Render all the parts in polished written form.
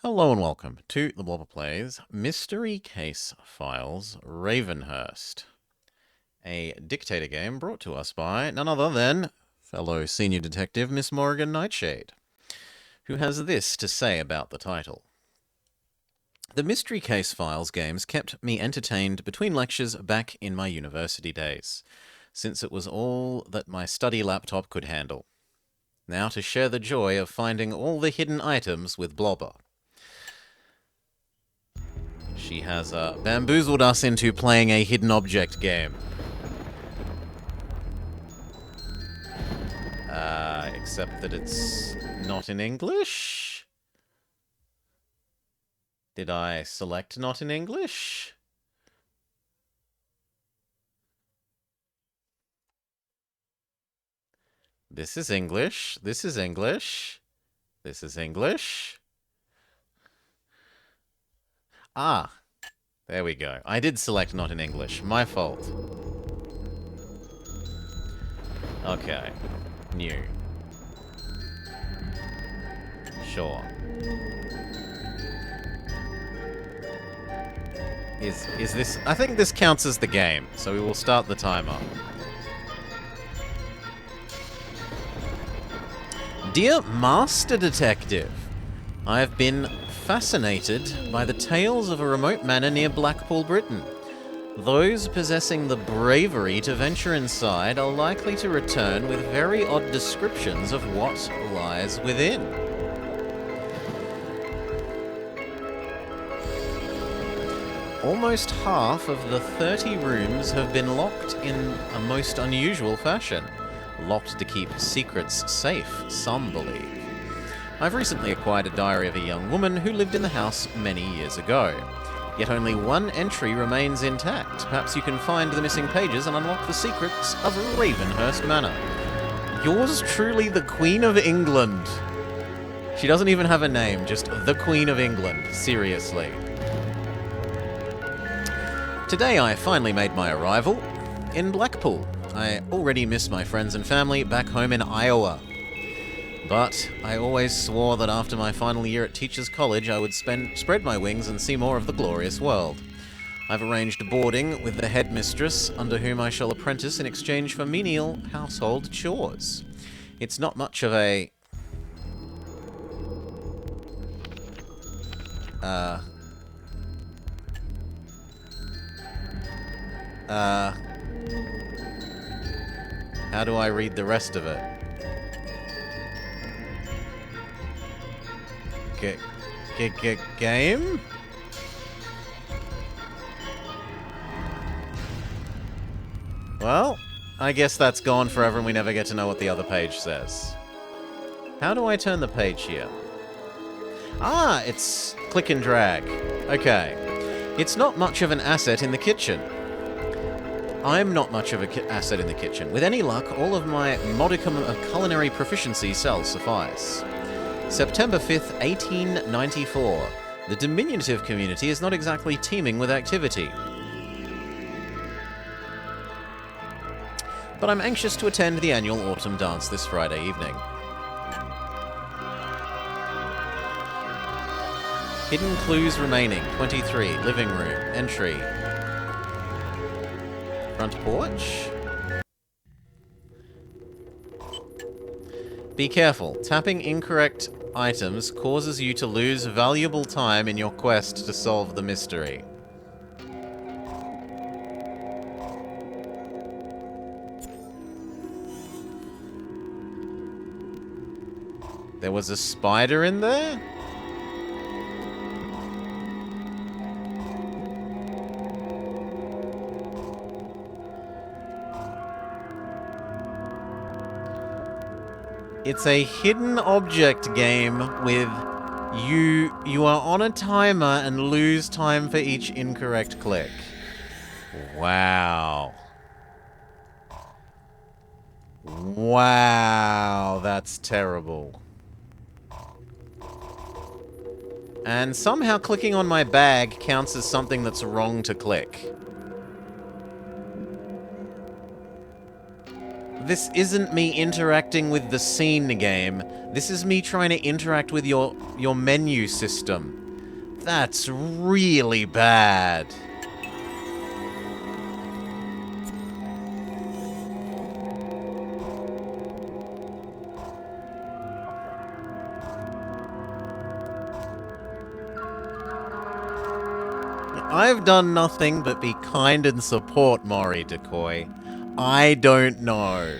Hello and welcome to the Blobber Plays Mystery Case Files Ravenhurst, a Dictator game brought to us by none other than fellow senior detective MissMorrighanNightshade, who has this to say about the title. The Mystery Case Files games kept me entertained between lectures back in my university days, since it was all that my study laptop could handle. Now to share the joy of finding all the hidden items with Blobber. She has bamboozled us into playing a hidden object game. Except that it's not in English? Did I select not in English? This is English. This is English. This is English. Ah, there we go. I did select not in English. My fault. Okay. New. Sure. Is this... I think this counts as the game, so we will start the timer. Dear Master Detective, I have been fascinated by the tales of a remote manor near Blackpool, Britain. Those possessing the bravery to venture inside are likely to return with very odd descriptions of what lies within. Almost half of the 30 rooms have been locked in a most unusual fashion. Locked to keep secrets safe, some believe. I've recently acquired a diary of a young woman who lived in the house many years ago. Yet only one entry remains intact. Perhaps you can find the missing pages and unlock the secrets of Ravenhurst Manor. Yours truly, the Queen of England. She doesn't even have a name, just the Queen of England. Seriously. Today I finally made my arrival in Blackpool. I already miss my friends and family back home in Iowa. But I always swore that after my final year at Teachers College I would spread my wings and see more of the glorious world. I've arranged boarding with the headmistress, under whom I shall apprentice in exchange for menial household chores. It's not much of a... How do I read the rest of it? Game? Well, I guess that's gone forever and we never get to know what the other page says. How do I turn the page here? Ah, it's click and drag. Okay. It's not much of an asset in the kitchen. I'm not much of an asset in the kitchen. With any luck, all of my modicum of culinary proficiency shall suffice. September 5th, 1894. The diminutive community is not exactly teeming with activity. But I'm anxious to attend the annual autumn dance this Friday evening. Hidden clues remaining. 23. Living room. Entry. Front porch. Be careful. Tapping incorrect items causes you to lose valuable time in your quest to solve the mystery. There was a spider in there? It's a hidden object game with you are on a timer and lose time for each incorrect click. Wow. Wow, that's terrible. And somehow clicking on my bag counts as something that's wrong to click. This isn't me interacting with the scene game. This is me trying to interact with your menu system. That's really bad. I've done nothing but be kind and support Mori Decoy. I don't know.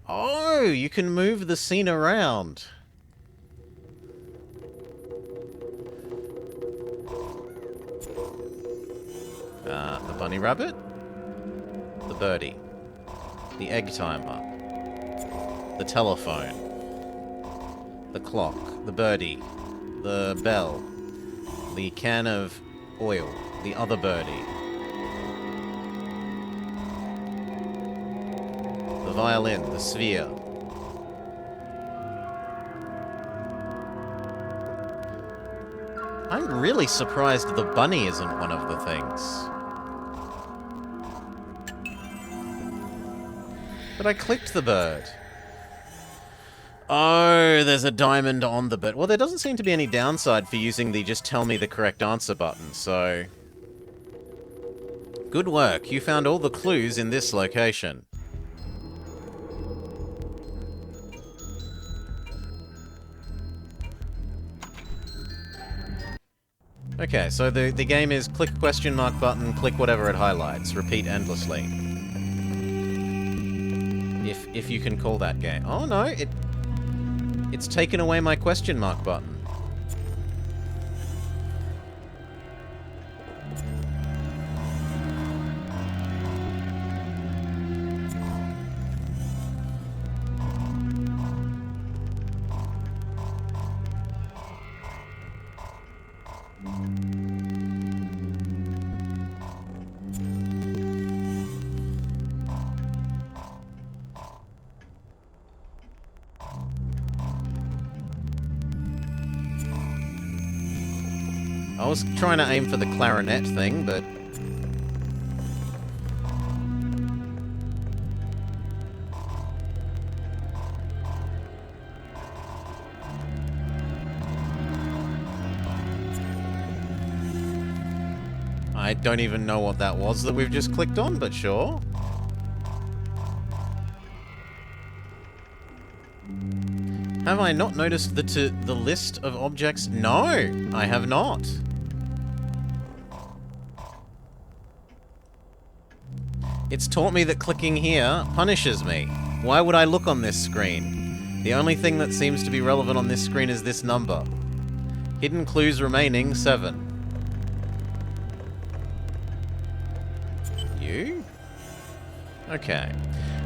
Oh, you can move the scene around. The bunny rabbit, the birdie, the egg timer, the telephone, the clock, the birdie, the bell, the can of oil, the other birdie, the violin, the sphere. I'm really surprised the bunny isn't one of the things. But I clicked the bird. Oh, there's a diamond on the bird. Well, there doesn't seem to be any downside for using the just tell me the correct answer button, so... Good work. You found all the clues in this location. Okay, so the game is click question mark button, click whatever it highlights, repeat endlessly. If you can call that game. Oh no, it's taken away my question mark button. I was trying to aim for the clarinet thing, but... I don't even know what that was that we've just clicked on, but sure. Have I not noticed the list of objects? No, I have not. It's taught me that clicking here punishes me. Why would I look on this screen? The only thing that seems to be relevant on this screen is this number. Hidden clues remaining, 7. You? Okay.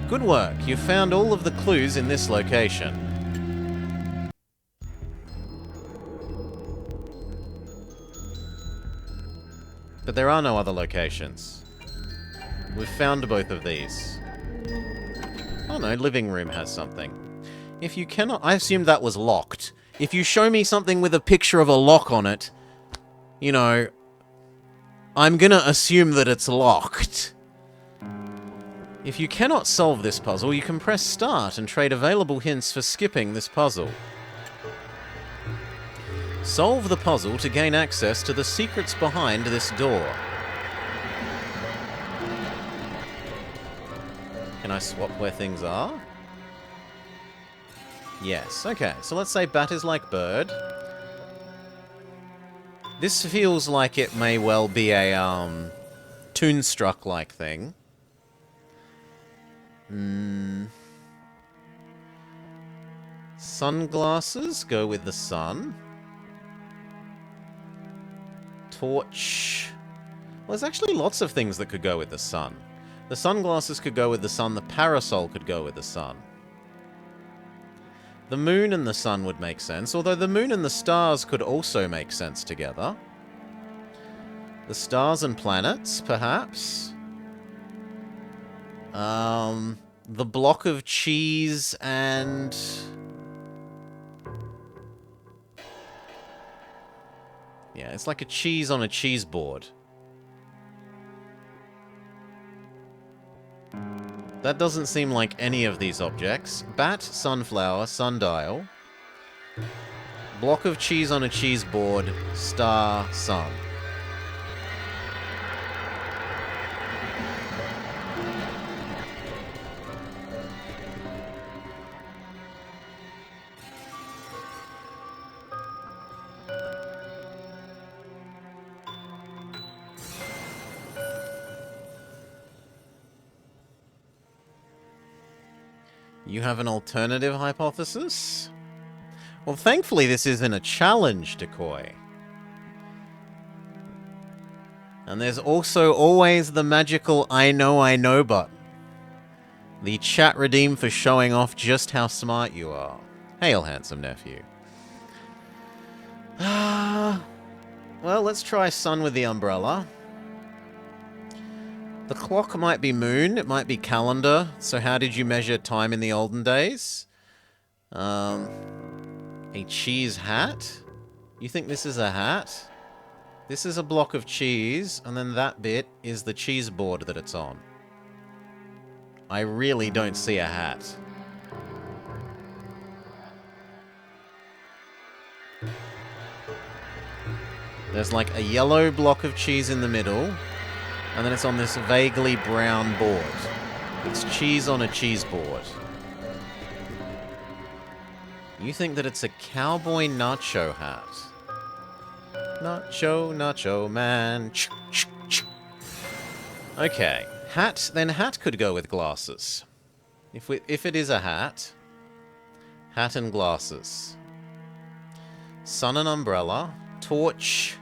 Good work. You've found all of the clues in this location. But there are no other locations. We've found both of these. Oh no, living room has something. If you cannot... I assumed that was locked. If you show me something with a picture of a lock on it, you know, I'm gonna assume that it's locked. If you cannot solve this puzzle, you can press start and trade available hints for skipping this puzzle. Solve the puzzle to gain access to the secrets behind this door. Can I swap where things are? Yes, okay. So let's say bat is like bird. This feels like it may well be a, Toonstruck-like thing. Sunglasses go with the sun. Torch. Well, there's actually lots of things that could go with the sun. The sunglasses could go with the sun, the parasol could go with the sun. The moon and the sun would make sense, although the moon and the stars could also make sense together. The stars and planets, perhaps. The block of cheese and... Yeah, it's like a cheese on a cheese board. That doesn't seem like any of these objects. Bat, sunflower, sundial. Block of cheese on a cheese board, star, sun. You have an alternative hypothesis? Well, thankfully this isn't a challenge, Decoy. And there's also always the magical I know button. The chat redeem for showing off just how smart you are. Hail, handsome nephew. Well, let's try sun with the umbrella. The clock might be moon, it might be calendar. So how did you measure time in the olden days? A cheese hat? You think this is a hat? This is a block of cheese, and then that bit is the cheese board that it's on. I really don't see a hat. There's like a yellow block of cheese in the middle, and then it's on this vaguely brown board. It's cheese on a cheese board. You think that it's a cowboy nacho hat. Nacho man. Okay. Hat, then hat could go with glasses. If it is a hat, hat and glasses. Sun and umbrella. Torch.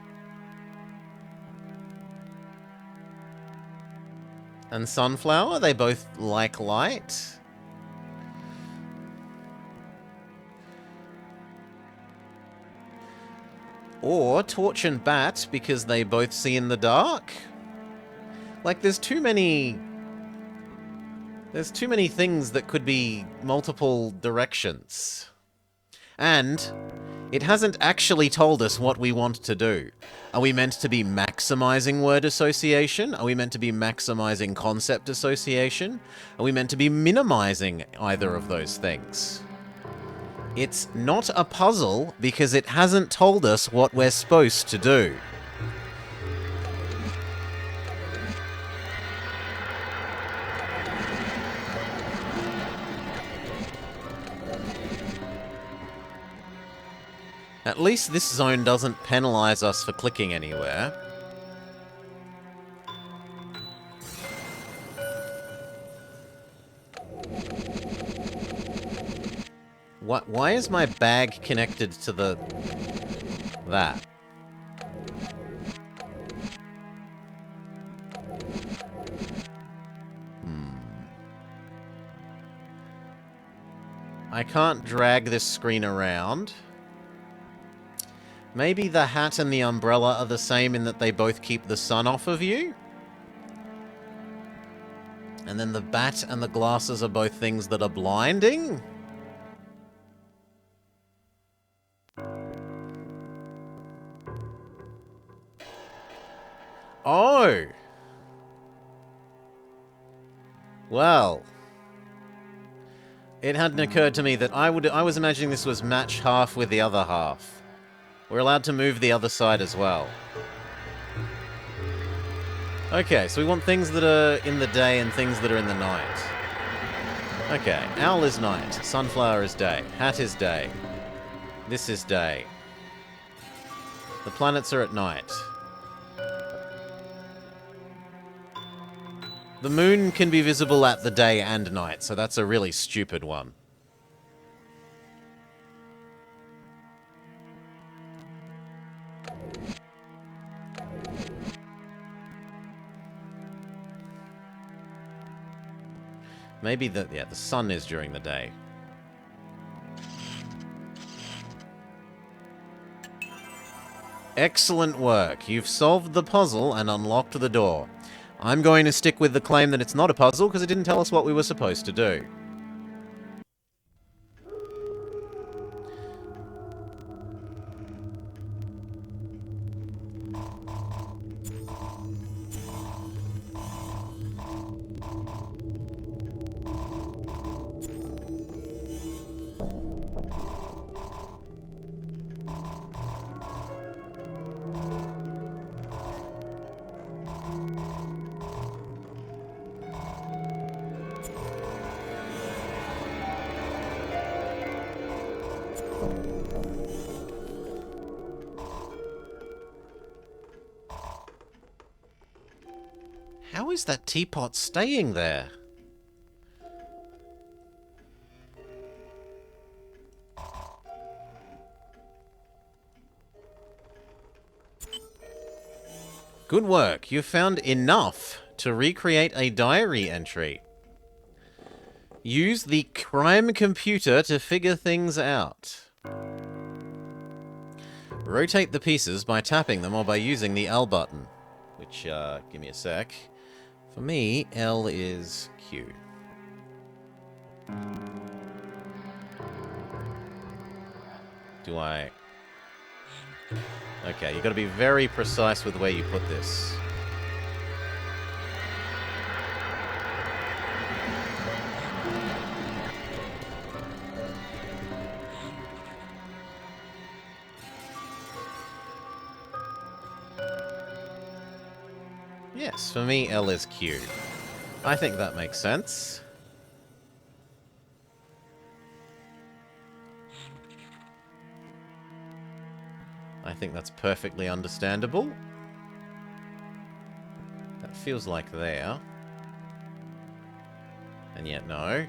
And sunflower, they both like light. Or torch and bat, because they both see in the dark. Like, there's too many things that could be multiple directions. And it hasn't actually told us what we want to do. Are we meant to be maximizing word association? Are we meant to be maximizing concept association? Are we meant to be minimizing either of those things? It's not a puzzle because it hasn't told us what we're supposed to do. At least this zone doesn't penalize us for clicking anywhere. Why is my bag connected to that? I can't drag this screen around. Maybe the hat and the umbrella are the same in that they both keep the sun off of you? And then the bat and the glasses are both things that are blinding? Oh! Well. It hadn't occurred to me that I was imagining this was match half with the other half. We're allowed to move the other side as well. Okay, so we want things that are in the day and things that are in the night. Okay, owl is night, sunflower is day, hat is day. This is day. The planets are at night. The moon can be visible at the day and night, so that's a really stupid one. Maybe the sun is during the day. Excellent work. You've solved the puzzle and unlocked the door. I'm going to stick with the claim that it's not a puzzle because it didn't tell us what we were supposed to do. How is that teapot staying there? Good work. You've found enough to recreate a diary entry. Use the crime computer to figure things out. Rotate the pieces by tapping them or by using the L button. Which, give me a sec. For me, L is Q. Do I... Okay, you've got to be very precise with where you put this. Yes, for me, L is Q. I think that makes sense. I think that's perfectly understandable. That feels like there. And yet, no.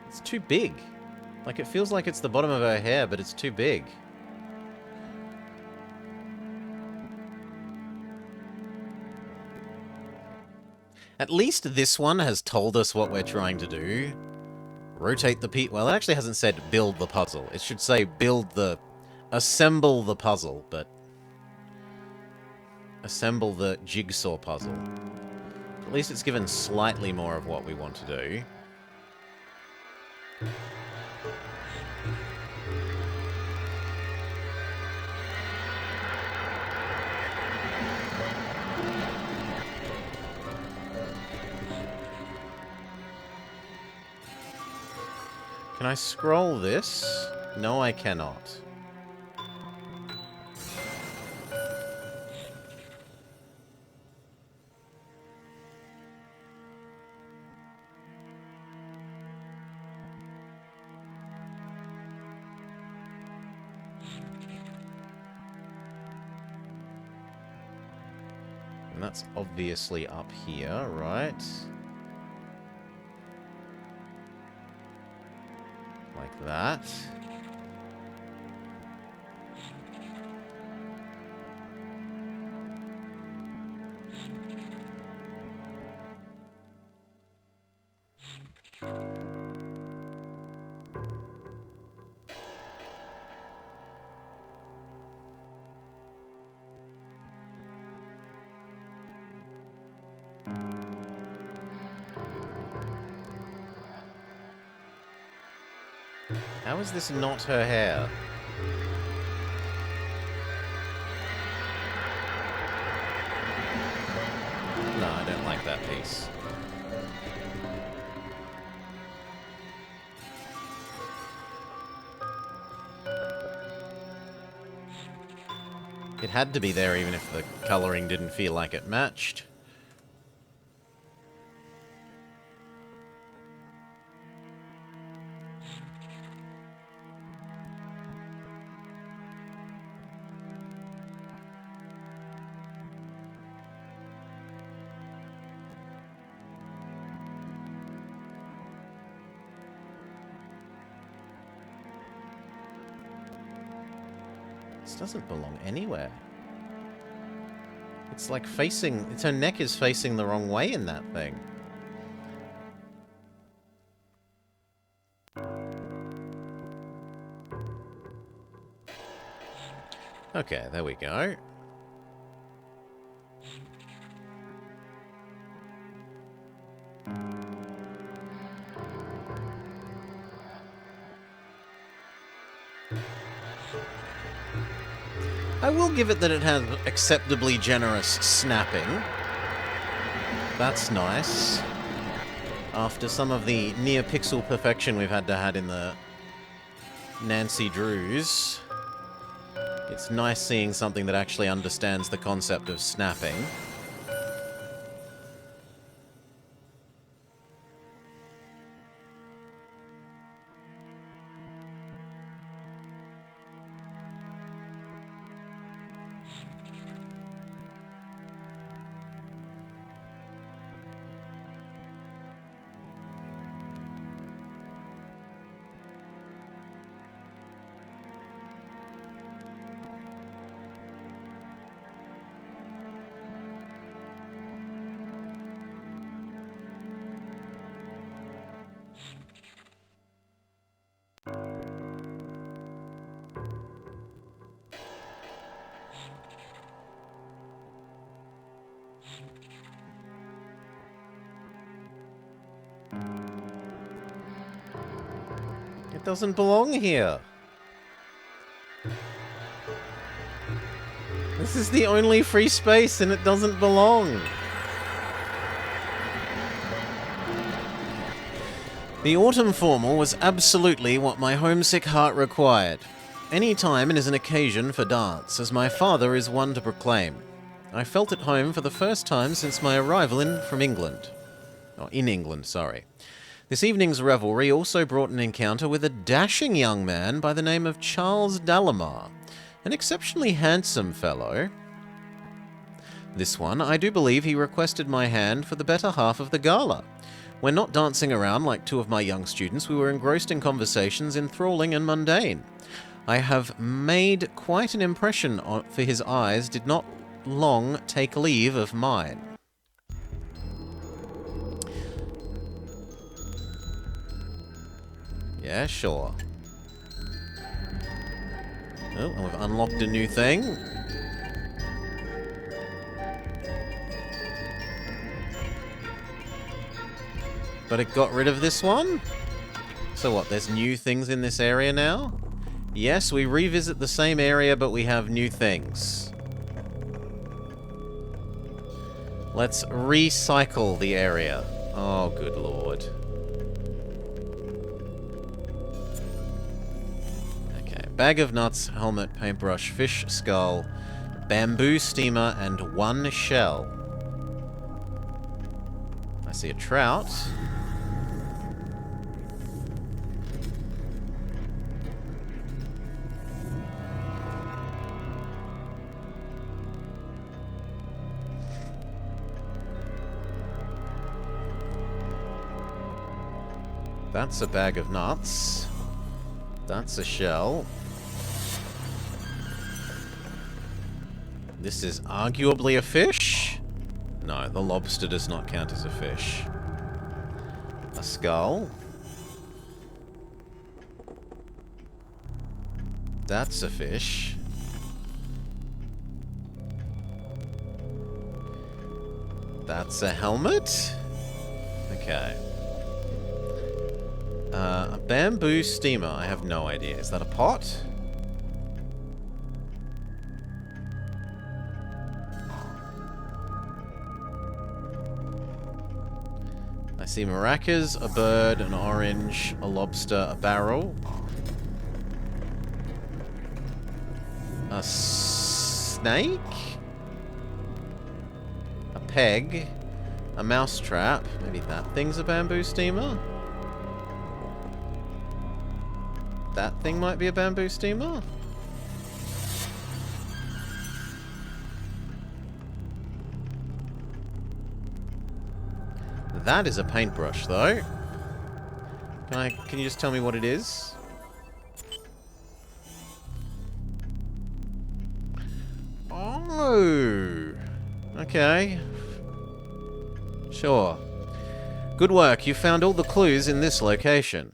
It's too big. Like, it feels like it's the bottom of her hair, but it's too big. At least this one has told us what we're trying to do. Rotate the piece. Well, it actually hasn't said build the puzzle. It should say assemble the puzzle, but... Assemble the jigsaw puzzle. At least it's given slightly more of what we want to do. Can I scroll this? No, I cannot. And that's obviously up here, right? Like that. How is this not her hair? No, I don't like that piece. It had to be there even if the coloring didn't feel like it matched. This doesn't belong anywhere. It's like facing... her neck is facing the wrong way in that thing. Okay, there we go. I will give it that it has acceptably generous snapping. That's nice. After some of the near-pixel perfection we've had to have in the Nancy Drews, it's nice seeing something that actually understands the concept of snapping. It doesn't belong here. This is the only free space and it doesn't belong. The autumn formal was absolutely what my homesick heart required. Any time it is an occasion for dance, as my father is one to proclaim. I felt at home for the first time since my arrival in England. This evening's revelry also brought an encounter with a dashing young man by the name of Charles Dalamar, an exceptionally handsome fellow. This one, I do believe he requested my hand for the better half of the gala. When not dancing around like two of my young students, we were engrossed in conversations enthralling and mundane. I have made quite an impression for his eyes did not long take leave of mine. Yeah, sure. Oh, and we've unlocked a new thing. But it got rid of this one? So what, there's new things in this area now? Yes, we revisit the same area, but we have new things. Let's recycle the area. Oh, good lord. Okay, bag of nuts, helmet, paintbrush, fish skull, bamboo steamer, and one shell. I see a trout. That's a bag of nuts. That's a shell. This is arguably a fish? No, the lobster does not count as a fish. A skull. That's a fish. That's a helmet? Okay. A bamboo steamer. I have no idea. Is that a pot? I see maracas, a bird, an orange, a lobster, a barrel. A snake? A peg? A mousetrap? Maybe that thing's a bamboo steamer? That thing might be a bamboo steamer? That is a paintbrush, though. Can you just tell me what it is? Oh! Okay. Sure. Good work, you found all the clues in this location.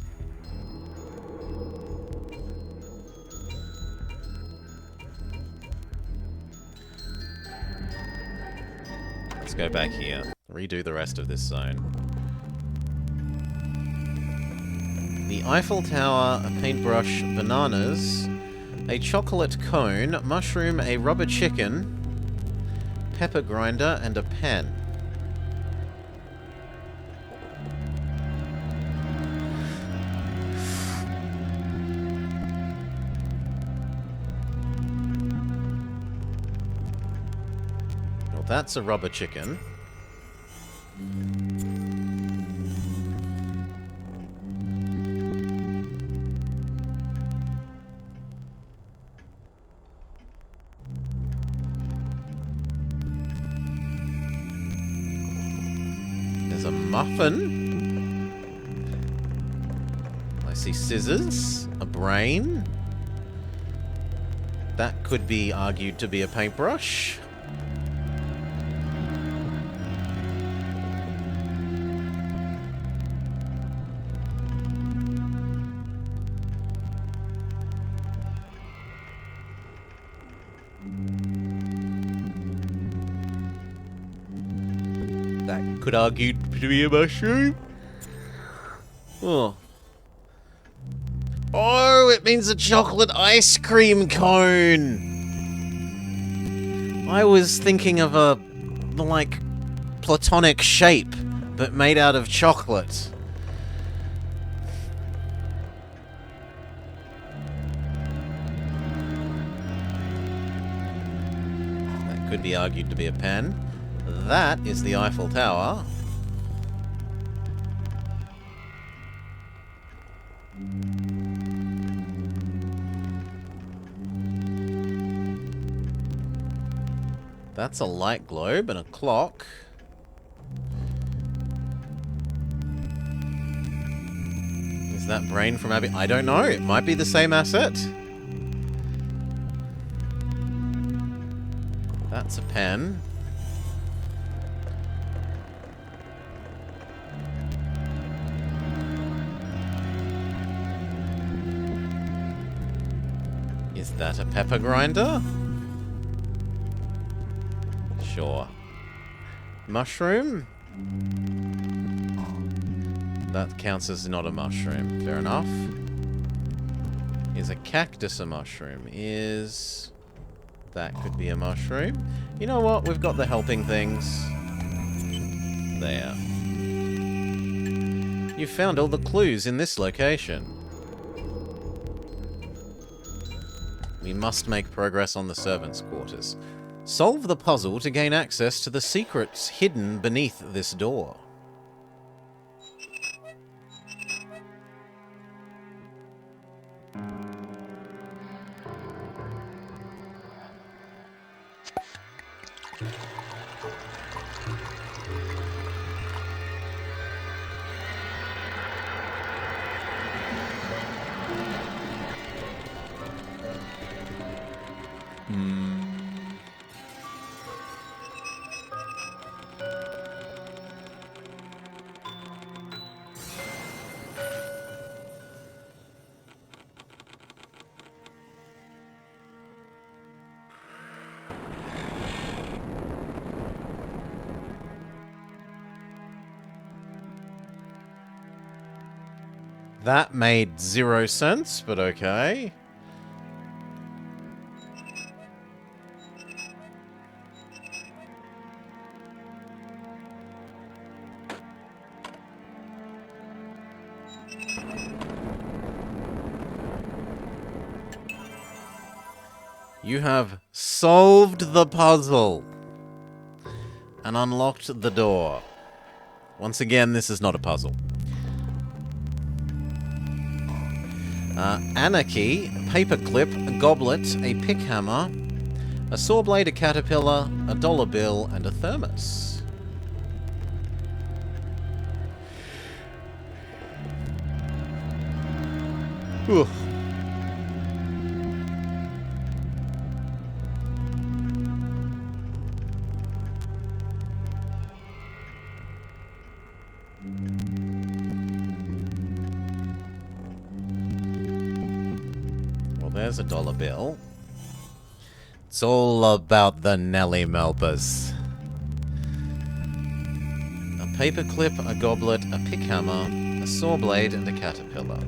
Let's go back here. Redo the rest of this zone. The Eiffel Tower, a paintbrush, bananas, a chocolate cone, mushroom, a rubber chicken, pepper grinder, and a pen. Well, that's a rubber chicken. There's a muffin. I see scissors, a brain. That could be argued to be a paintbrush. That could argue to be a mushroom. Oh. Oh, it means a chocolate ice cream cone! I was thinking of a, like, platonic shape, but made out of chocolate. That could be argued to be a pen. That is the Eiffel Tower. That's a light globe and a clock. Is that brain from Abby? I don't know. It might be the same asset. That's a pen. Is that a pepper grinder? Sure. Mushroom? That counts as not a mushroom. Fair enough. Is a cactus a mushroom? Is... that could be a mushroom. You know what? We've got the helping things. There. You've found all the clues in this location. We must make progress on the servants' quarters. Solve the puzzle to gain access to the secrets hidden beneath this door. That made 0 sense, but okay. You have solved the puzzle and unlocked the door. Once again, this is not a puzzle. Anarchy, a paperclip, a goblet, a pickhammer, a saw blade, a caterpillar, a dollar bill, and a thermos. Oof. There's a dollar bill. It's all about the Nelly Melpers. A paperclip, a goblet, a pickhammer, a saw blade, and a caterpillar.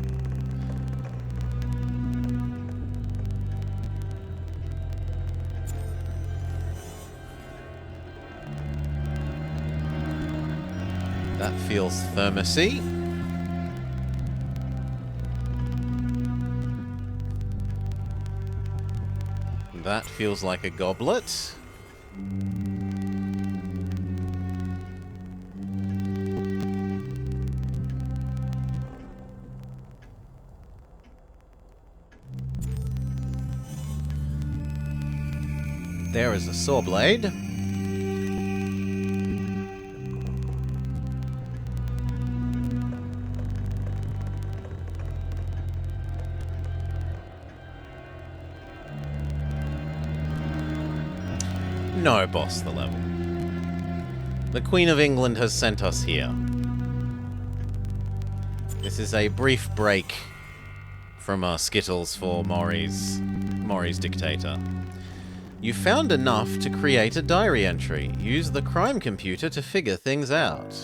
That feels thermosy. That feels like a goblet. There is a saw blade. No, boss, the level. The Queen of England has sent us here. This is a brief break from our Skittles for Maury's Dictator. You found enough to create a diary entry. Use the crime computer to figure things out.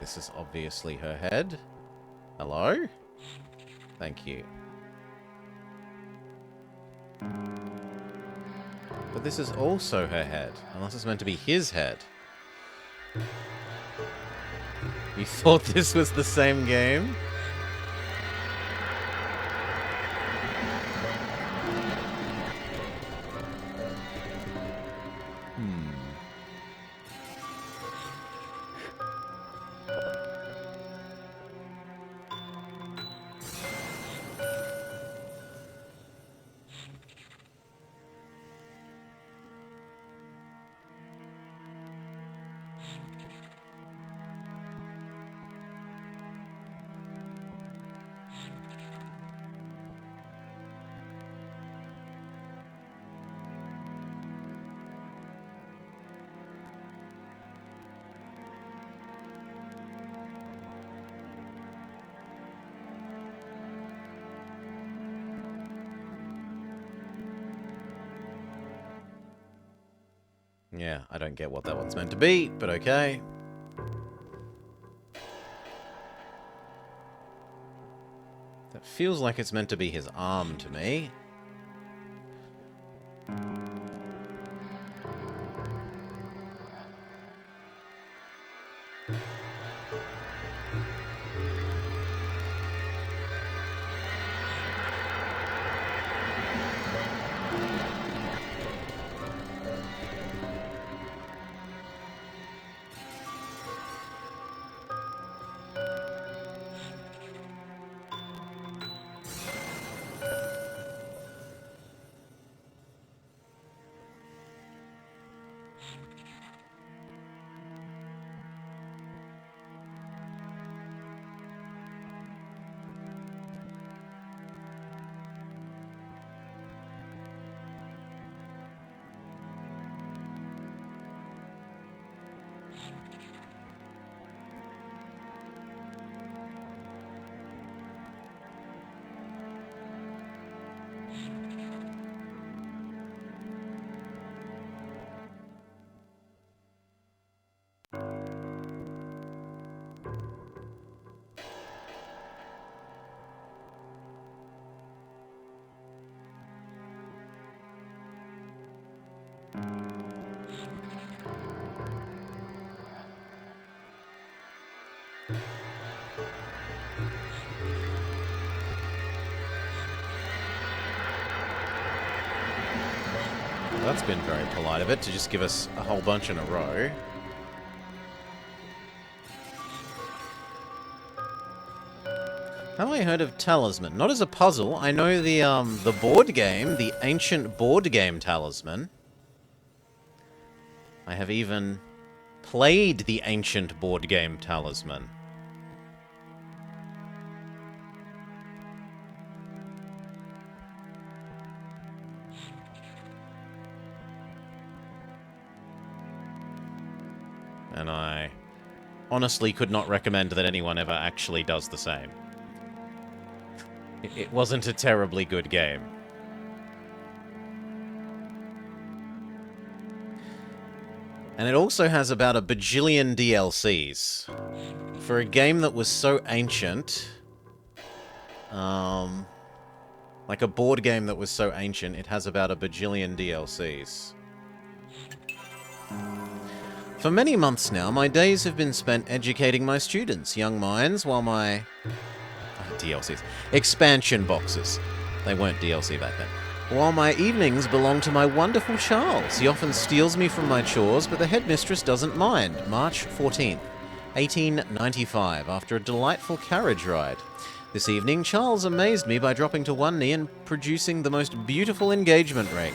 This is obviously her head. Hello? Thank you. But this is also her head, unless it's meant to be his head. You thought this was the same game? Yeah, I don't get what that one's meant to be, but okay. That feels like it's meant to be his arm to me. That's been very polite of it to just give us a whole bunch in a row. Have I heard of Talisman? Not as a puzzle. I know the board game, the ancient board game Talisman. I have even played the ancient board game Talisman. And I honestly could not recommend that anyone ever actually does the same. It wasn't a terribly good game. And it also has about a bajillion DLCs. For a game that was so ancient, like a board game that was so ancient, it has about a bajillion DLCs. For many months now, my days have been spent educating my students, young minds, while my... DLCs. Expansion boxes. They weren't DLC back then. While my evenings belong to my wonderful Charles. He often steals me from my chores, but the headmistress doesn't mind. March 14th, 1895, after a delightful carriage ride. This evening, Charles amazed me by dropping to one knee and producing the most beautiful engagement ring.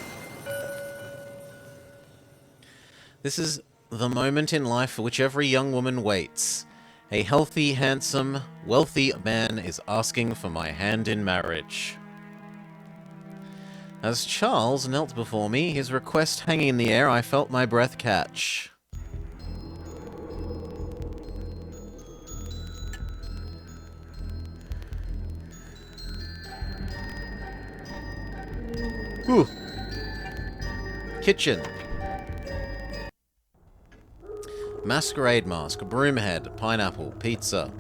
This is the moment in life for which every young woman waits. A healthy, handsome, wealthy man is asking for my hand in marriage. As Charles knelt before me, his request hanging in the air, I felt my breath catch. Ooh. Kitchen. Masquerade mask, broomhead, pineapple, pizza,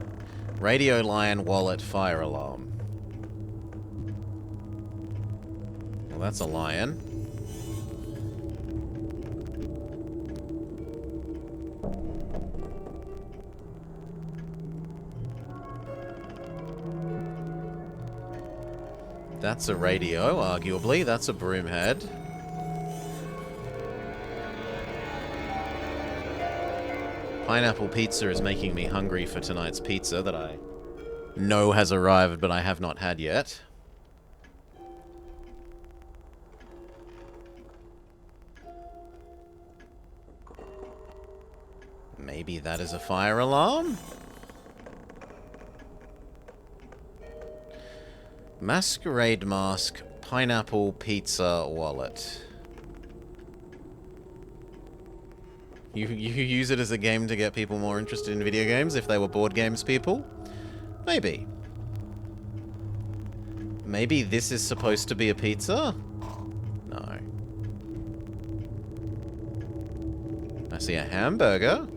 radio lion, wallet, fire alarm. Well, that's a lion. That's a radio, arguably. That's a broomhead. Pineapple pizza is making me hungry for tonight's pizza that I know has arrived, but I have not had yet. Maybe that is a fire alarm? Masquerade mask, pineapple pizza wallet. You use it as a game to get people more interested in video games if they were board games people? Maybe. Maybe this is supposed to be a pizza? No. I see a hamburger.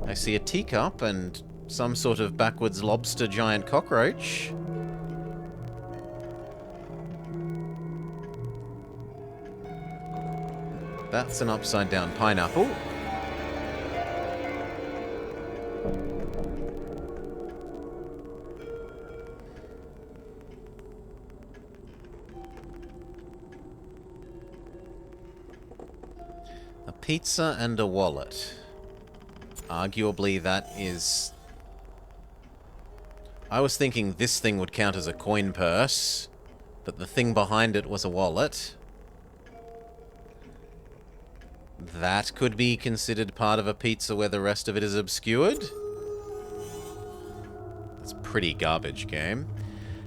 I see a teacup and some sort of backwards lobster giant cockroach. That's an upside down pineapple. A pizza and a wallet. Arguably that is... I was thinking this thing would count as a coin purse, but the thing behind it was a wallet. That could be considered part of a pizza where the rest of it is obscured. That's pretty garbage game.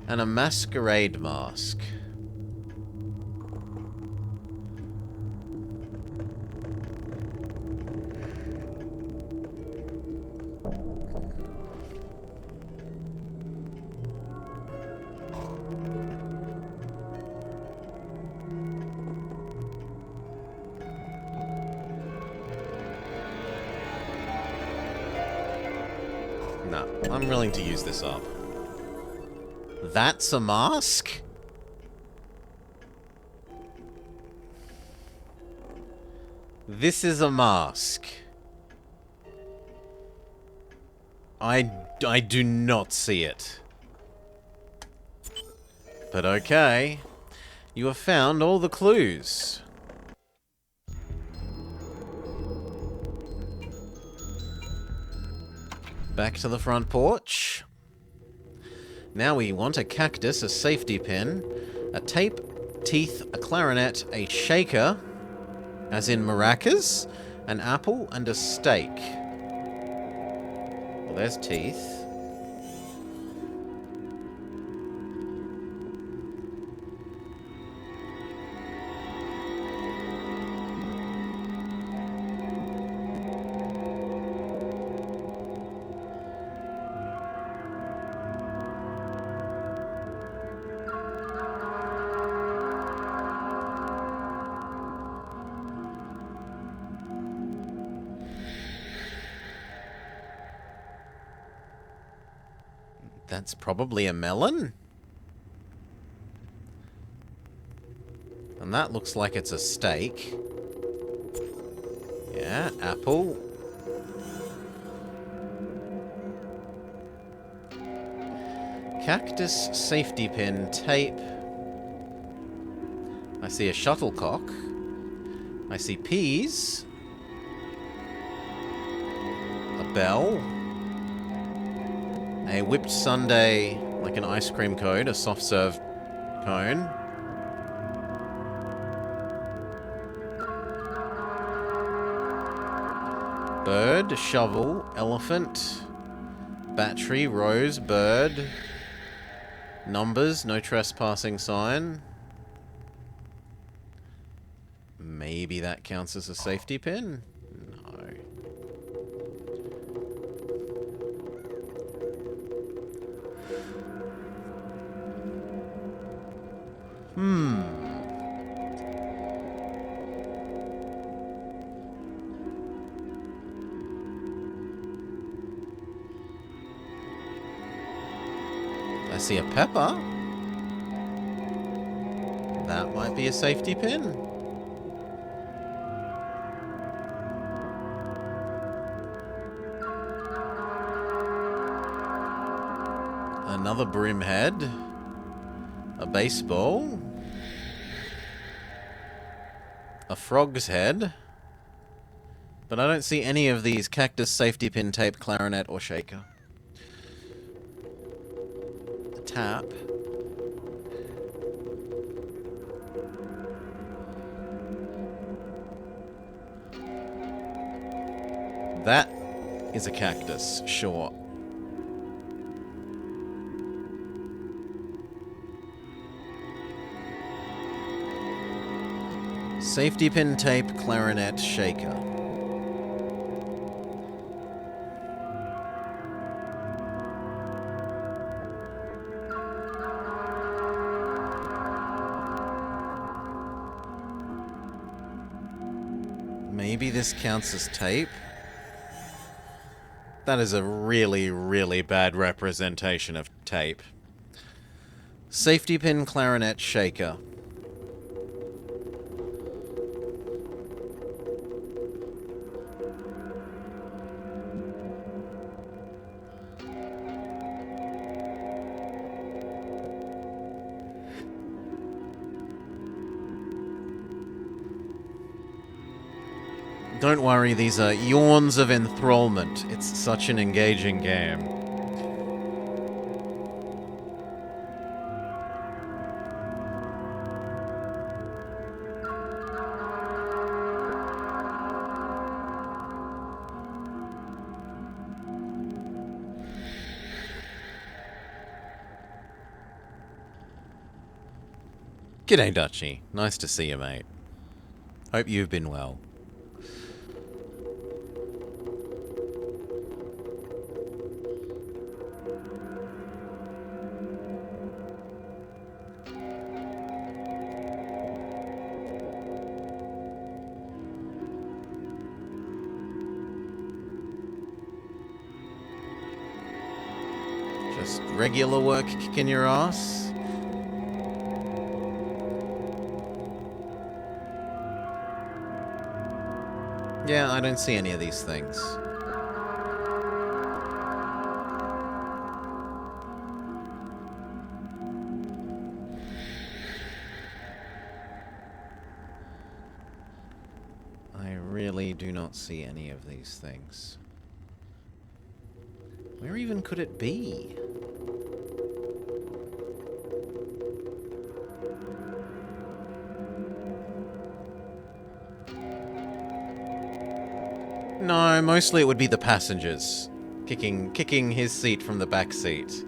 And a masquerade mask. No, I'm willing to use this up. That's a mask? This is a mask. I do not see it. But okay. You have found all the clues. Back to the front porch. Now we want a cactus, a safety pin, a tape, teeth, a clarinet, a shaker, as in maracas, an apple, and a steak. Well, there's teeth. That's probably a melon. And that looks like it's a steak. Yeah, apple. Cactus, safety pin, tape. I see a shuttlecock. I see peas. A bell. A whipped sundae, like an ice cream cone, a soft serve cone. Bird, shovel, elephant, battery, rose, bird, numbers, no trespassing sign. Maybe that counts as a safety pin? No. see a pepper. That might be a safety pin. Another brim head. A baseball. A frog's head. But I don't see any of these cactus, safety pin, tape, clarinet, or shaker. A tap. That is a cactus, sure. Safety pin, tape, clarinet, shaker. Maybe this counts as tape? That is a really, really bad representation of tape. Safety pin, clarinet, shaker. Don't worry, these are yawns of enthrallment. It's such an engaging game. G'day, Dutchy. Nice to see you, mate. Hope you've been well. Just regular work kicking your ass? Yeah, I don't see any of these things. I really do not see any of these things. Where even could it be? No, mostly it would be the passengers. Kicking his seat from the back seat.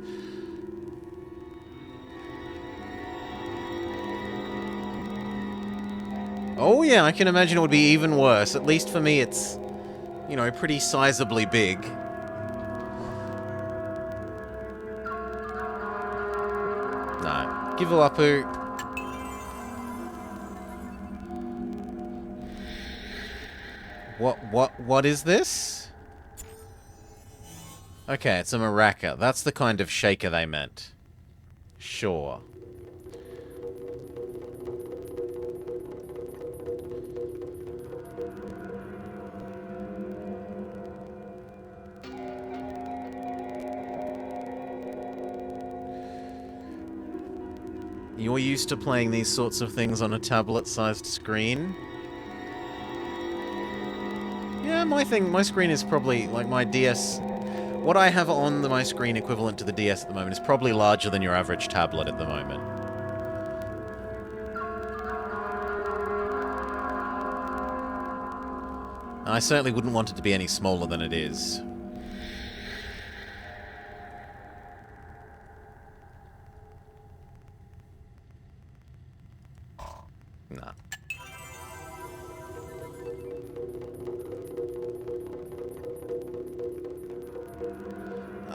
Oh yeah, I can imagine it would be even worse. At least for me it's, you know, pretty sizably big. No. Give a lapu. What is this? Okay, it's a maraca. That's the kind of shaker they meant. Sure. You're used to playing these sorts of things on a tablet-sized screen? Yeah, my screen is probably, like, my DS... What I have on my screen equivalent to the DS at the moment is probably larger than your average tablet at the moment. I certainly wouldn't want it to be any smaller than it is. Nah.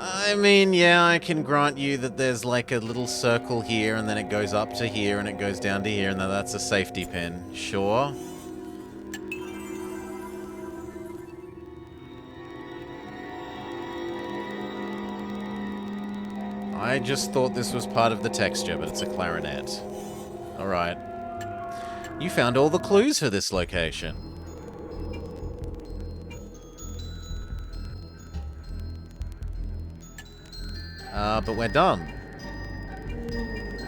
I mean, yeah, I can grant you that there's like a little circle here, and then it goes up to here, and it goes down to here, and then that's a safety pin. Sure. I just thought this was part of the texture, but it's a clarinet. Alright. You found all the clues for this location. But we're done.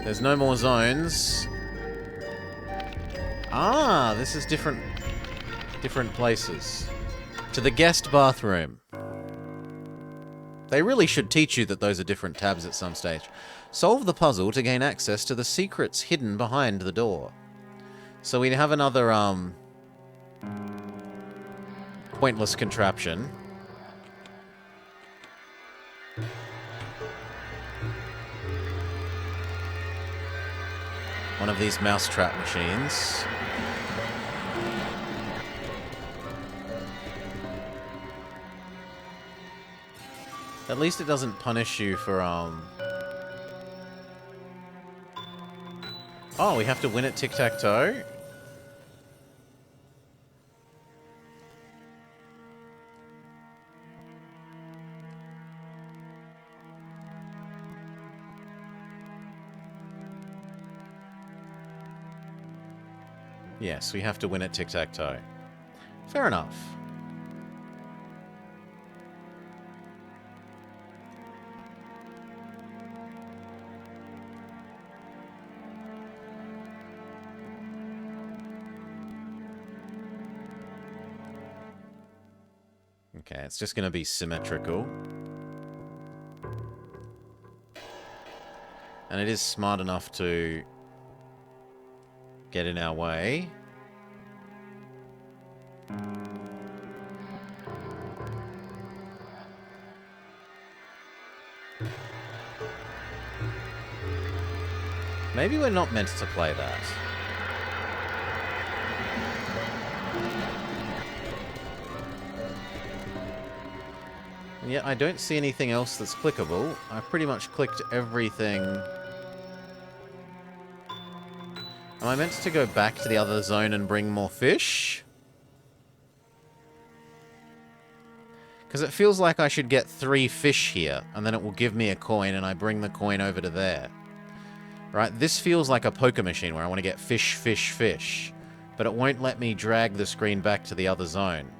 There's no more zones. Ah, this is different places. To the guest bathroom. They really should teach you that those are different tabs at some stage. Solve the puzzle to gain access to the secrets hidden behind the door. So we have another, pointless contraption. One of these mousetrap machines. At least it doesn't punish you for, Oh, we have to win at tic-tac-toe? Yes, we have to win at tic-tac-toe. Fair enough. Okay, it's just going to be symmetrical. And it is smart enough to get in our way. Maybe we're not meant to play that. And yet I don't see anything else that's clickable. I've pretty much clicked everything. Am I meant to go back to the other zone and bring more fish? Because it feels like I should get 3 fish here, and then it will give me a coin, and I bring the coin over to there. Right, this feels like a poker machine where I want to get fish, fish, fish. But it won't let me drag the screen back to the other zone.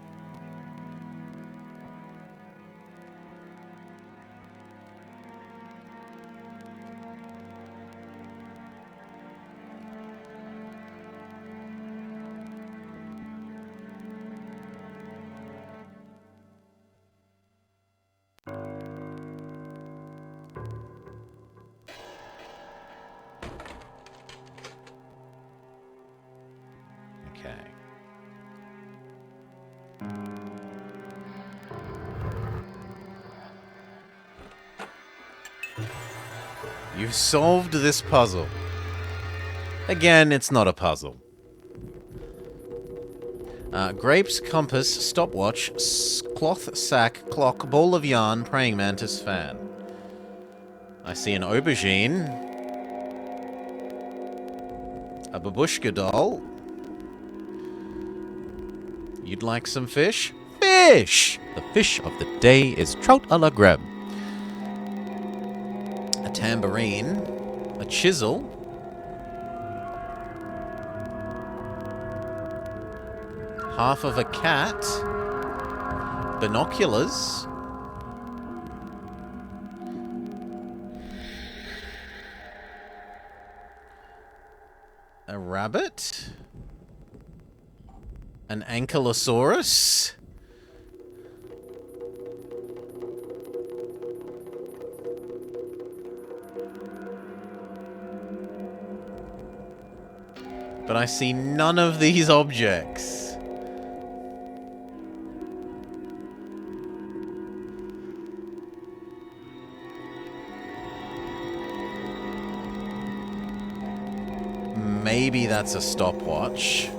You've solved this puzzle. Again, it's not a puzzle. Grapes, compass, stopwatch, cloth sack, clock, ball of yarn, praying mantis, fan. I see an aubergine. A babushka doll. You'd like some fish? Fish! The fish of the day is trout a la grebe. A tambourine. A chisel. Half of a cat. Binoculars. A rabbit. An ankylosaurus. But I see none of these objects. Maybe that's a stopwatch.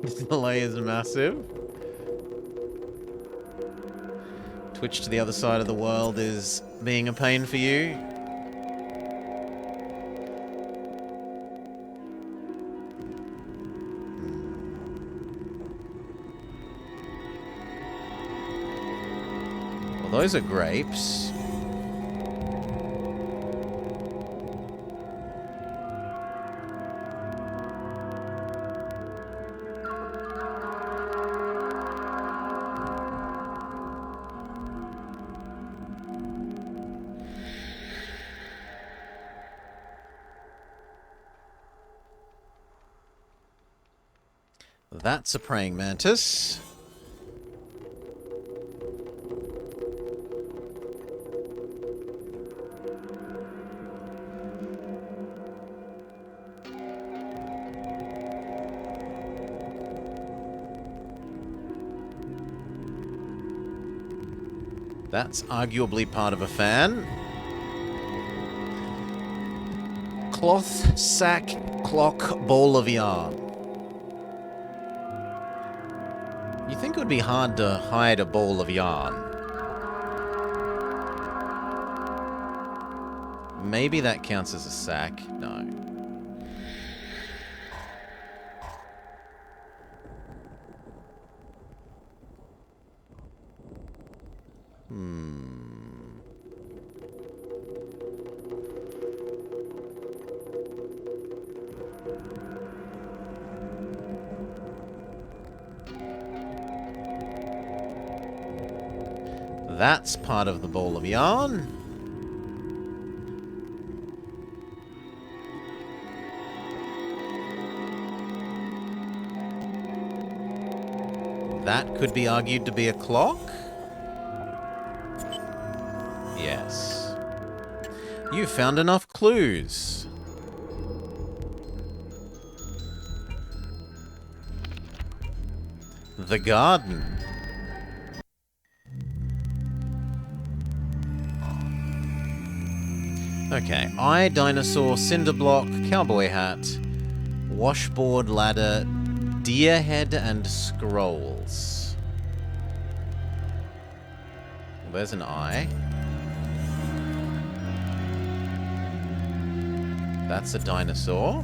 The delay is massive. Twitch to the other side of the world is being a pain for you. Well, those are grapes. That's a praying mantis. That's arguably part of a fan. Cloth, sack, clock, ball of yarn. You think it would be hard to hide a ball of yarn? Maybe that counts as a sack? No. That's part of the ball of yarn. That could be argued to be a clock. Yes. You found enough clues. The garden. Okay, eye, dinosaur, cinder block, cowboy hat, washboard, ladder, deer head, and scrolls. Well, there's an eye. That's a dinosaur.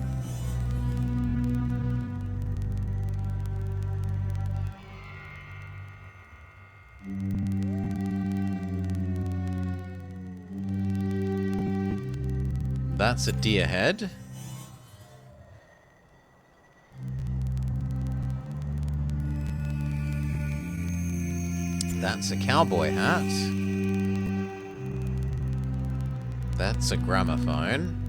That's a deer head. That's a cowboy hat. That's a gramophone.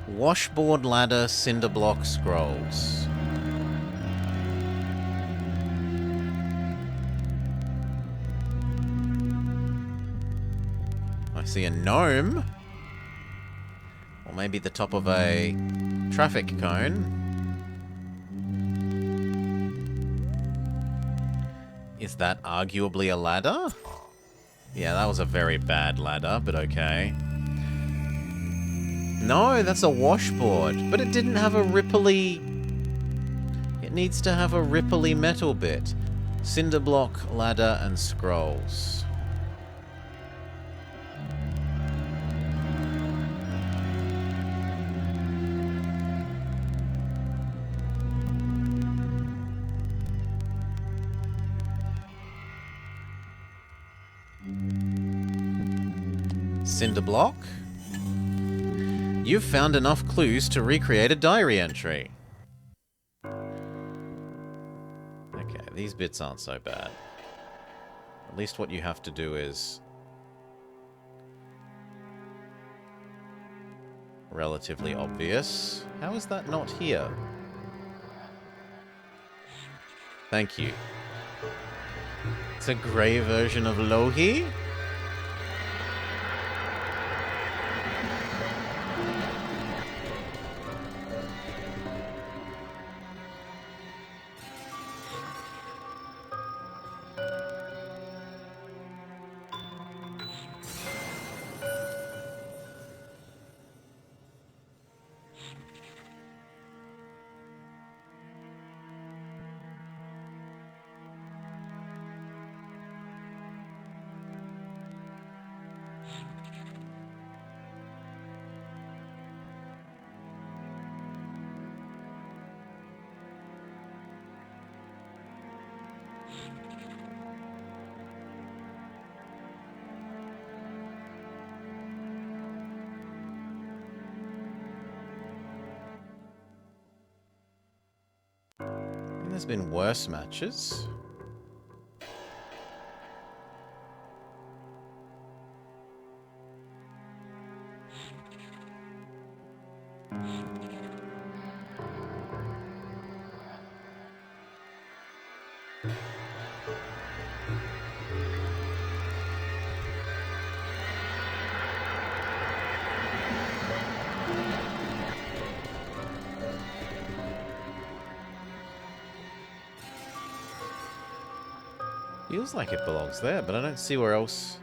Washboard, ladder, cinder block, scrolls. I see a gnome. Or maybe the top of a traffic cone. Is that arguably a ladder? Yeah, that was a very bad ladder, but okay. No, that's a washboard, but it didn't have a ripply... It needs to have a ripply metal bit. Cinder block, ladder, and scrolls. Cinder block. You've found enough clues to recreate a diary entry. Okay, these bits aren't so bad. At least what you have to do is relatively obvious. How is that not here? Thank you. It's a grey version of Lohi. There's been worse matches. Feels like it belongs there, but I don't see where else.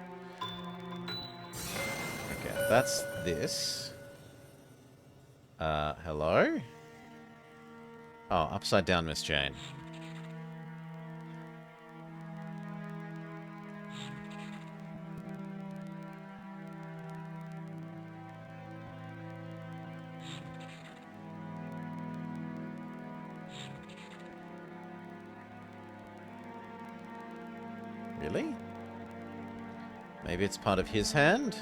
Okay, that's this. Hello? Oh, upside down, Miss Jane. Really? Maybe it's part of his hand?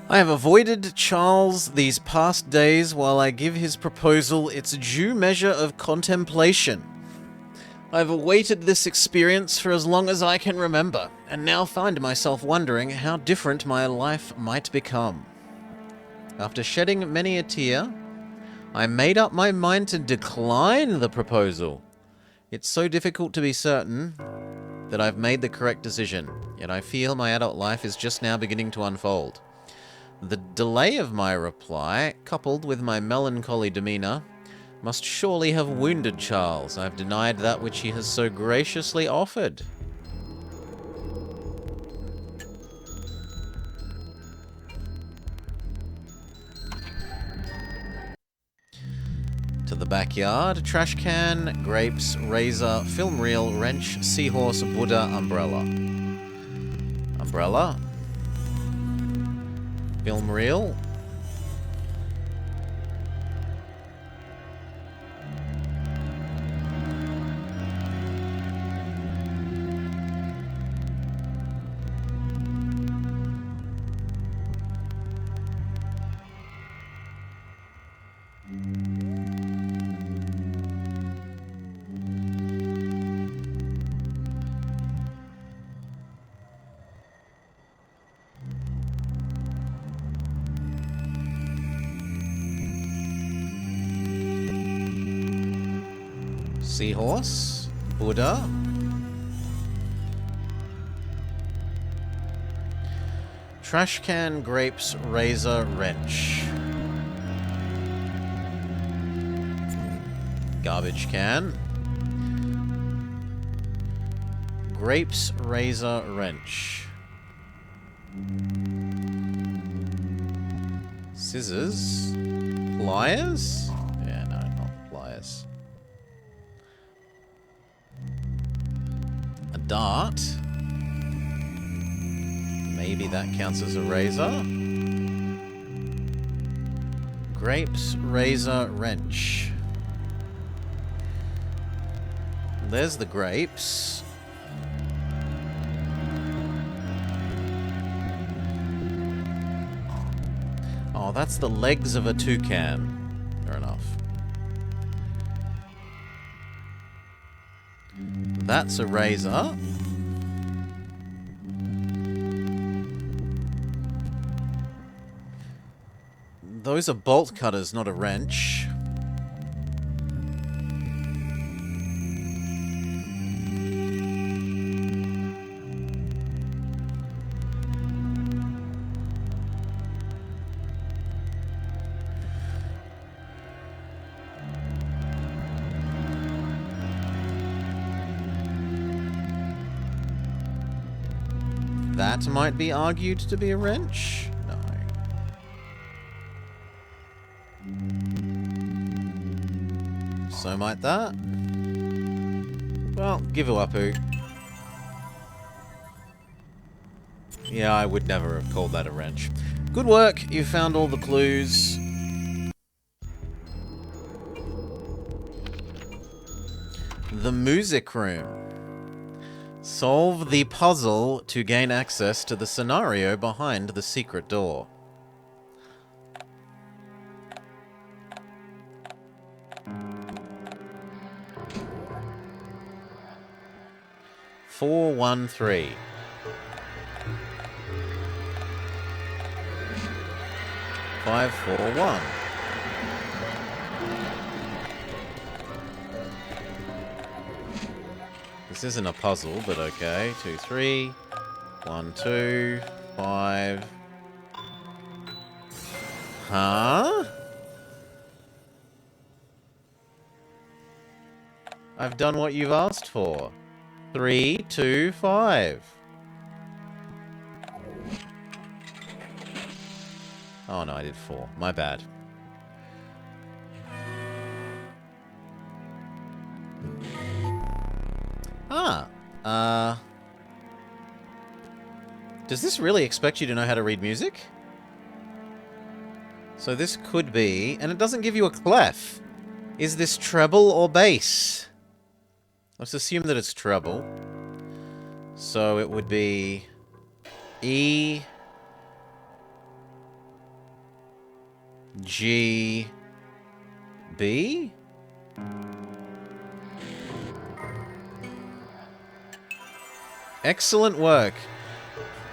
I have avoided Charles these past days while I give his proposal its due measure of contemplation. I have awaited this experience for as long as I can remember, and now find myself wondering how different my life might become. After shedding many a tear, I made up my mind to decline the proposal. It's so difficult to be certain that I've made the correct decision, yet I feel my adult life is just now beginning to unfold. The delay of my reply, coupled with my melancholy demeanour, must surely have wounded Charles. I've denied that which he has so graciously offered. To the backyard, trash can, grapes, razor, film reel, wrench, seahorse, Buddha, umbrella. Umbrella. Film reel. Seahorse, Buddha. Trash can, grapes, razor, wrench. Garbage can. Grapes, razor, wrench. Scissors. Pliers? Yeah, no, not pliers. A dart. Maybe that counts as a razor. Grapes, razor, wrench. There's the grapes. Oh, that's the legs of a toucan. Fair enough. That's a razor. Those are bolt cutters, not a wrench. That might be argued to be a wrench. No. So might that. Well, give you up, who. Yeah, I would never have called that a wrench. Good work, you found all the clues. The music room. Solve the puzzle to gain access to the scenario behind the secret door. Four, 1, 3. 5, 4, 1. This isn't a puzzle, but okay. 2, 3. 1, 2. 5. Huh? I've done what you've asked for. 3, 2, 5. Oh no, I did 4. My bad. Does this really expect you to know how to read music? So this could be... And it doesn't give you a clef. Is this treble or bass? Let's assume that it's treble. So it would be... E... G... B? Excellent work.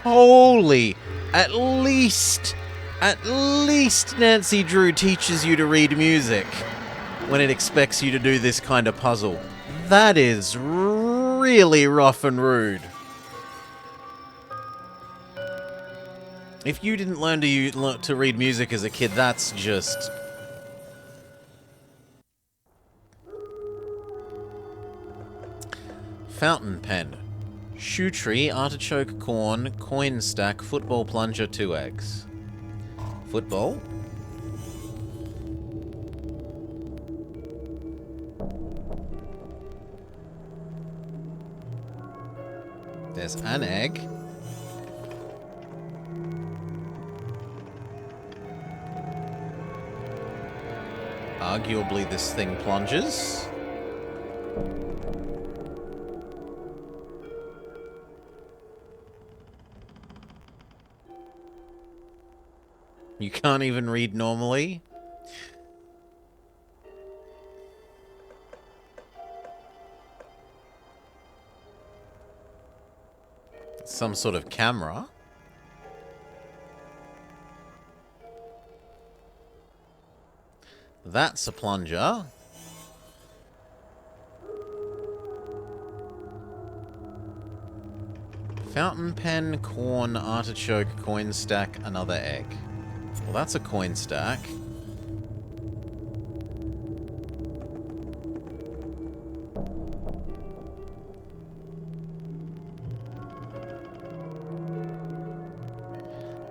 Holy... At least Nancy Drew teaches you to read music when it expects you to do this kind of puzzle. That is really rough and rude. If you didn't learn to read music as a kid, that's just... Fountain pen. Shoe tree, artichoke, corn, coin stack, football plunger, 2 eggs. Football. There's an egg. Arguably this thing plunges. You can't even read normally. Some sort of camera. That's a plunger. Fountain pen, corn, artichoke, coin stack, another egg. Well, that's a coin stack.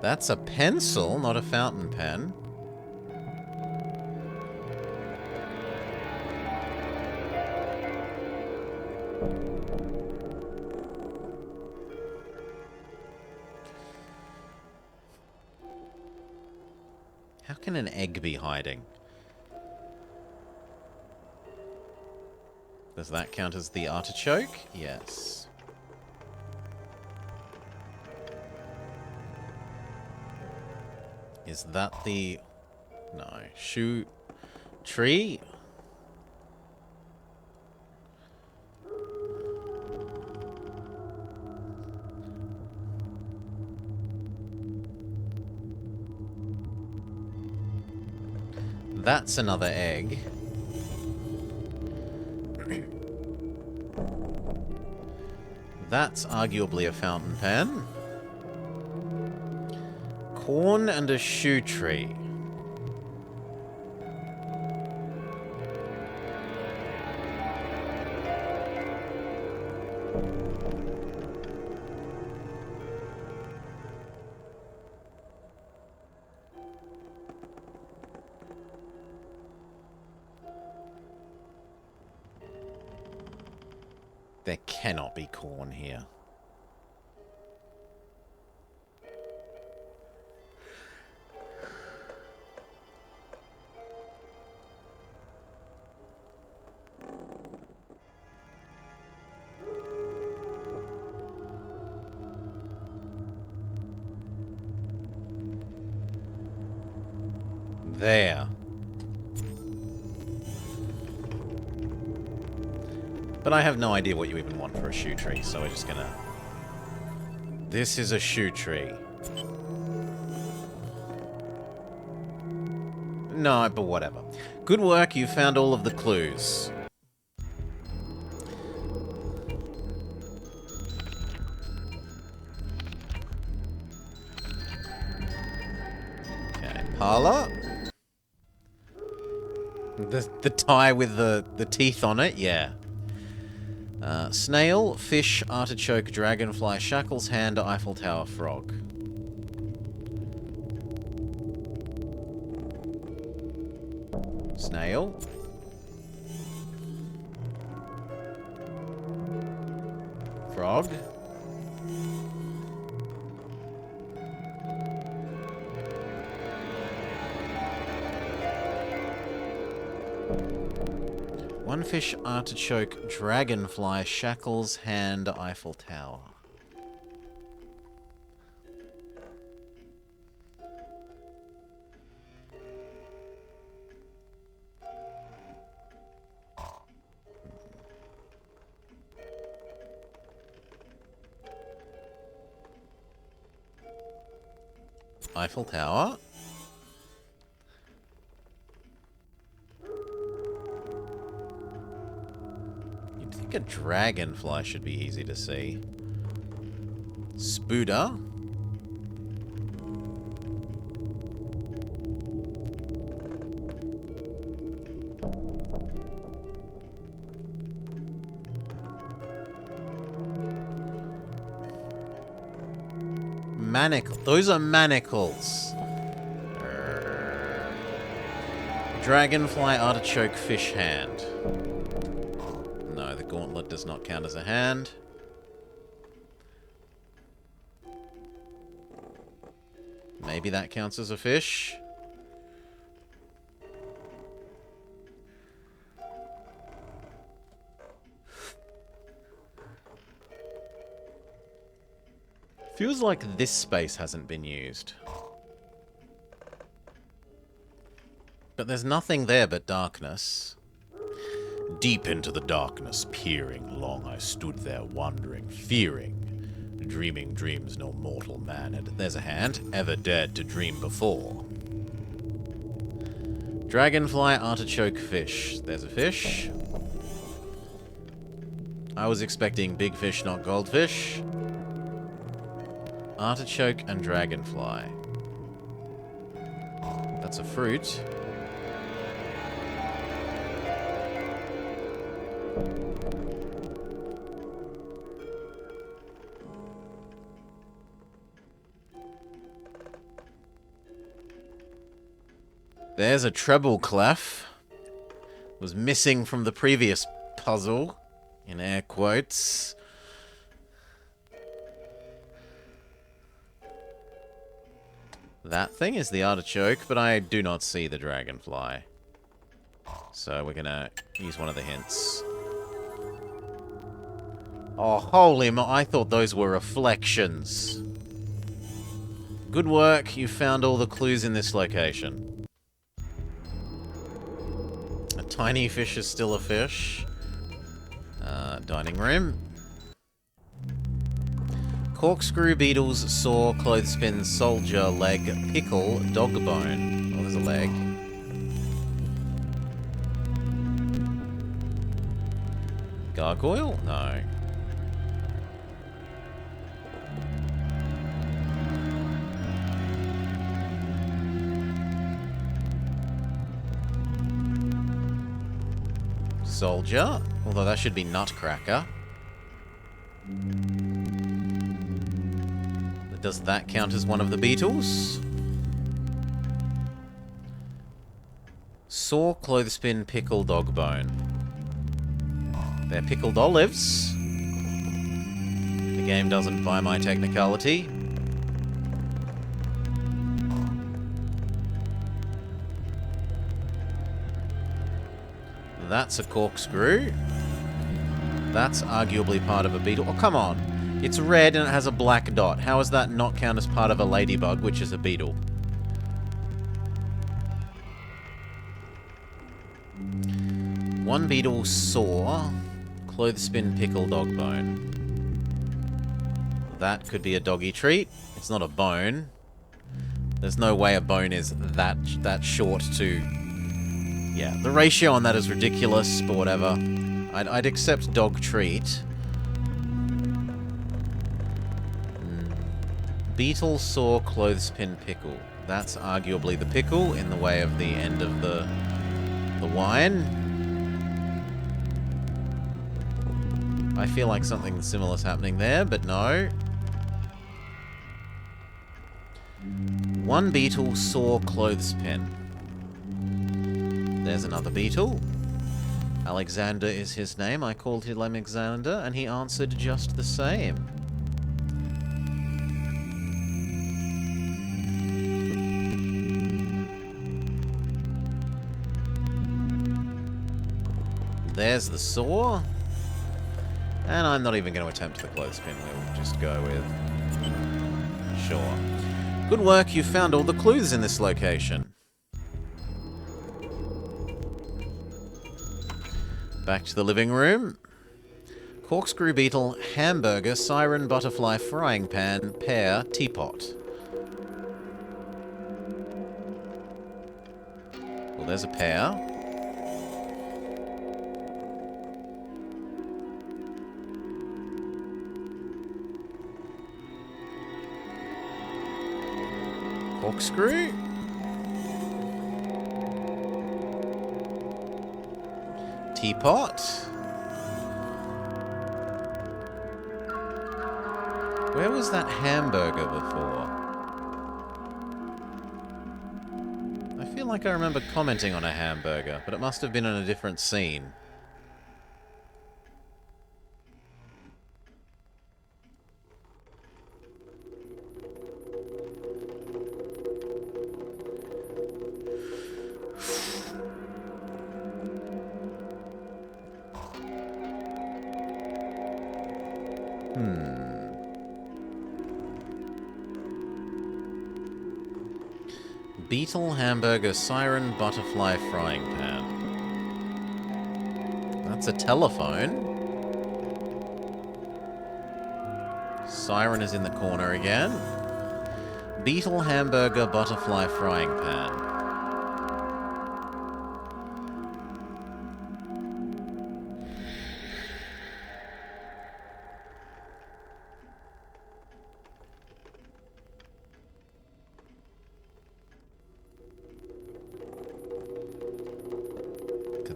That's a pencil, not a fountain pen. How can an egg be hiding? Does that count as the artichoke? Yes. Is that the... No. Shoe... Tree? That's another egg. That's arguably a fountain pen. Corn and a shoe tree. There cannot be corn here. There. But I have no idea what you even want for a shoe tree, so we're just gonna... This is a shoe tree. No, but whatever. Good work, you found all of the clues. Okay, parlor. The tie with the teeth on it, yeah. Snail, fish, artichoke, dragonfly, shackles, hand, Eiffel Tower, frog. Snail. Frog. One fish, artichoke, dragonfly, shackles, hand, Eiffel Tower. Eiffel Tower. You'd think a dragonfly should be easy to see. Spooder. Manacle. Those are manacles. Dragonfly, artichoke, fish hand. No, the gauntlet does not count as a hand. Maybe that counts as a fish. Feels like this space hasn't been used. But there's nothing there but darkness. Deep into the darkness, peering, long I stood there wondering, fearing, dreaming dreams no mortal man had. There's a hand, ever dared to dream before. Dragonfly, artichoke, fish. There's a fish. I was expecting big fish, not goldfish. Artichoke and dragonfly. That's a fruit. There's a treble clef. Was missing from the previous puzzle, in air quotes. That thing is the artichoke, but I do not see the dragonfly. So we're gonna use one of the hints. Oh, holy I thought those were reflections. Good work, you found all the clues in this location. A tiny fish is still a fish. Dining room. Corkscrew, beetles, saw, clothespin, soldier, leg, pickle, dog bone. Oh, there's a leg. Gargoyle? No. Soldier? Although that should be Nutcracker. Does that count as one of the beetles? Saw, clothespin, pickle, dog bone. They're pickled olives. The game doesn't buy my technicality. That's a corkscrew. That's arguably part of a beetle. Oh, come on. It's red and it has a black dot. How does that not count as part of a ladybug, which is a beetle? One beetle saw, clothespin, pickle, dog bone. That could be a doggy treat. It's not a bone. There's no way a bone is that short to... Yeah, the ratio on that is ridiculous, but whatever. I'd accept dog treat. Beetle saw, clothespin, pickle. That's arguably the pickle in the way of the end of the wine. I feel like something similar is happening there, but no. One beetle saw, clothespin. There's another beetle. Alexander is his name. I called him Alexander, and he answered just the same. There's the saw. And I'm not even going to attempt the clothespin. We'll just go with... Sure. Good work, you found all the clues in this location. Back to the living room. Corkscrew, beetle, hamburger, siren, butterfly, frying pan, pear, teapot. Well, there's a pear. Corkscrew. Teapot. Where was that hamburger before? I feel like I remember commenting on a hamburger, but it must have been in a different scene. Beetle, hamburger, siren, butterfly, frying pan. That's a telephone. Siren is in the corner again. Beetle, hamburger, butterfly, frying pan.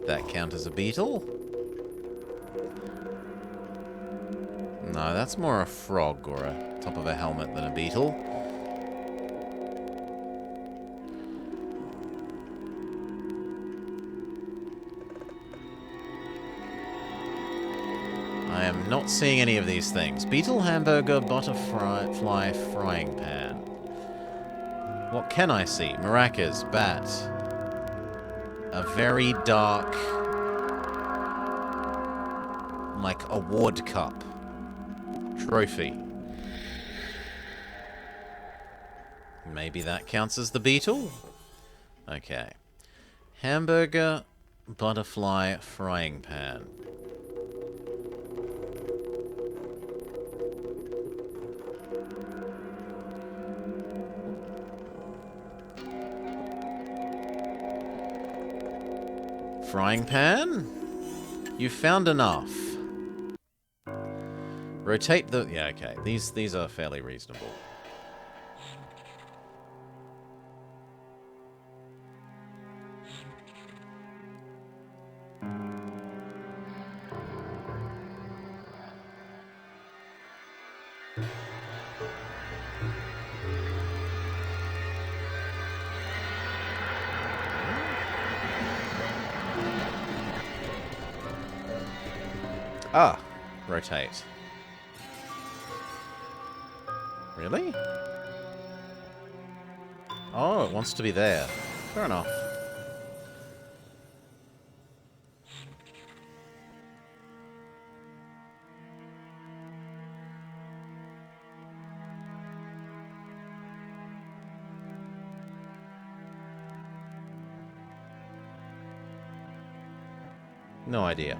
That count as a beetle? No, that's more a frog or a top of a helmet than a beetle. I am not seeing any of these things. Beetle, hamburger, butterfly, frying pan. What can I see? Maracas, bat. A very dark, like, award cup. Trophy. Maybe that counts as the beetle? Okay. Hamburger, butterfly, frying pan. Frying pan? You found enough. Rotate the... Yeah, okay. These are fairly reasonable. Ah, rotate. Really? Oh, it wants to be there. Fair enough. No idea.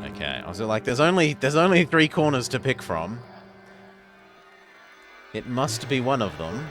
Okay. I was like, there's only 3 corners to pick from. It must be one of them.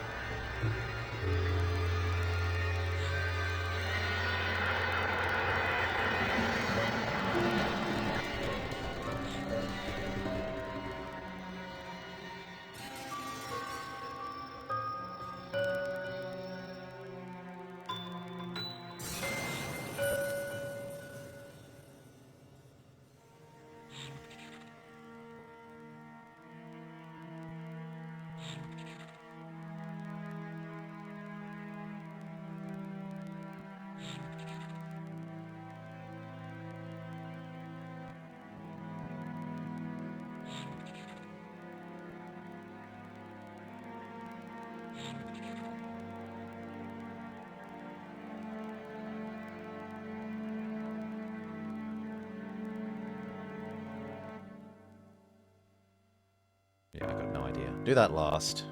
Yeah, I got no idea. Do that last.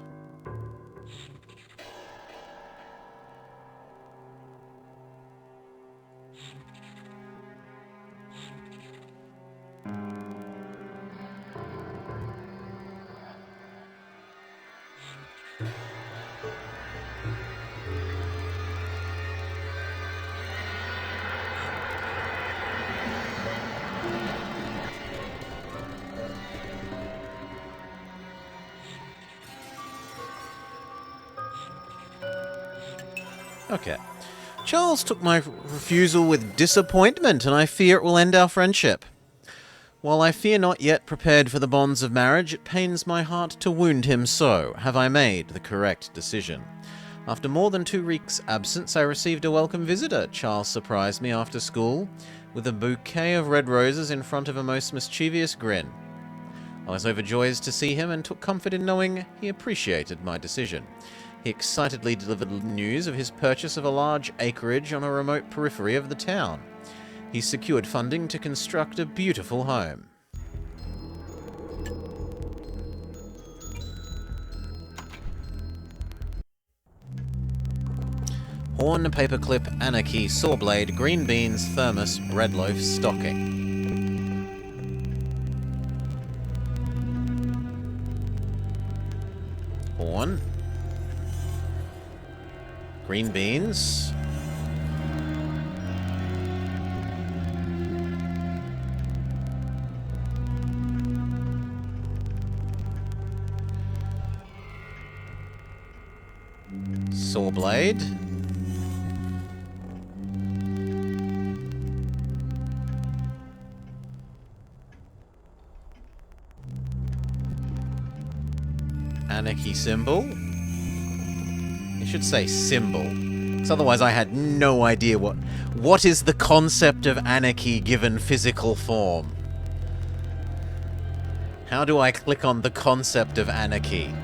Okay. Charles took my refusal with disappointment, and I fear it will end our friendship. While I fear not yet prepared for the bonds of marriage, it pains my heart to wound him so. Have I made the correct decision? After more than 2 weeks' absence, I received a welcome visitor. Charles surprised me after school with a bouquet of red roses in front of a most mischievous grin. I was overjoyed to see him and took comfort in knowing he appreciated my decision. He excitedly delivered news of his purchase of a large acreage on a remote periphery of the town. He secured funding to construct a beautiful home. Horn, paperclip, anarchy, sawblade, green beans, thermos, bread loaf, stocking. Horn. Green beans. Sawblade. Anarchy symbol. It should say symbol, because otherwise I had no idea what is the concept of anarchy given physical form. How do I click on the concept of anarchy?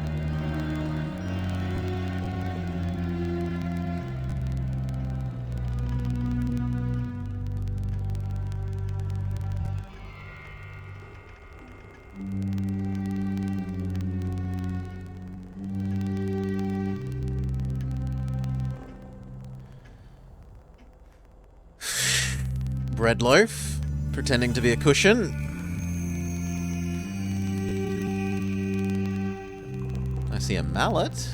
Bread loaf, pretending to be a cushion. I see a mallet.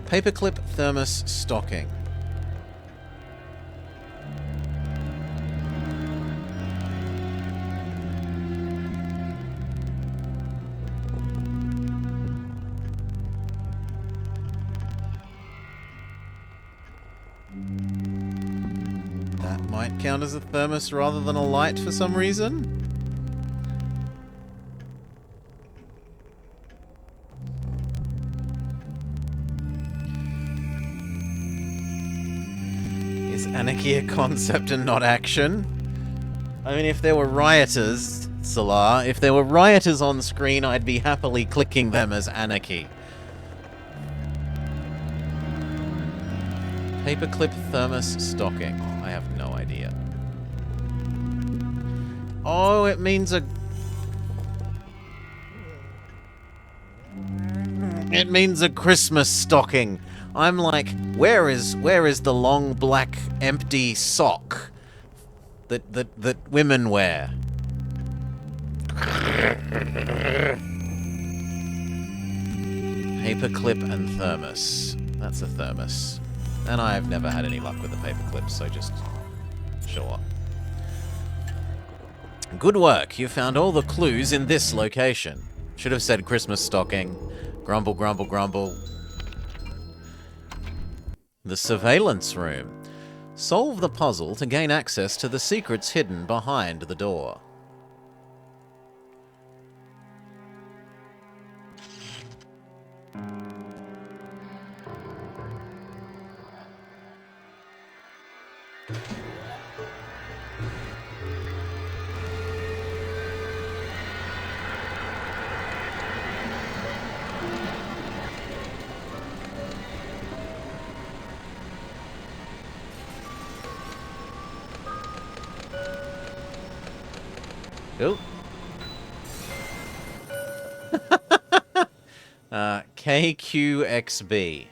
Paperclip, thermos, stocking. might count as a thermos rather than a light for some reason. Is anarchy a concept and not action? I mean, if there were rioters, Salah, if there were rioters on screen, I'd be happily clicking them as anarchy. Paperclip thermos stocking. I have no idea. Oh, it means a... It means a Christmas stocking. I'm like, where is the long black empty sock that women wear? Paperclip and thermos. That's a thermos. And I've never had any luck with the paperclip, so just... sure. Good work. You found all the clues in this location. Should have said Christmas stocking. Grumble, grumble, grumble. The surveillance room. Solve the puzzle to gain access to the secrets hidden behind the door. Oh. KQXB.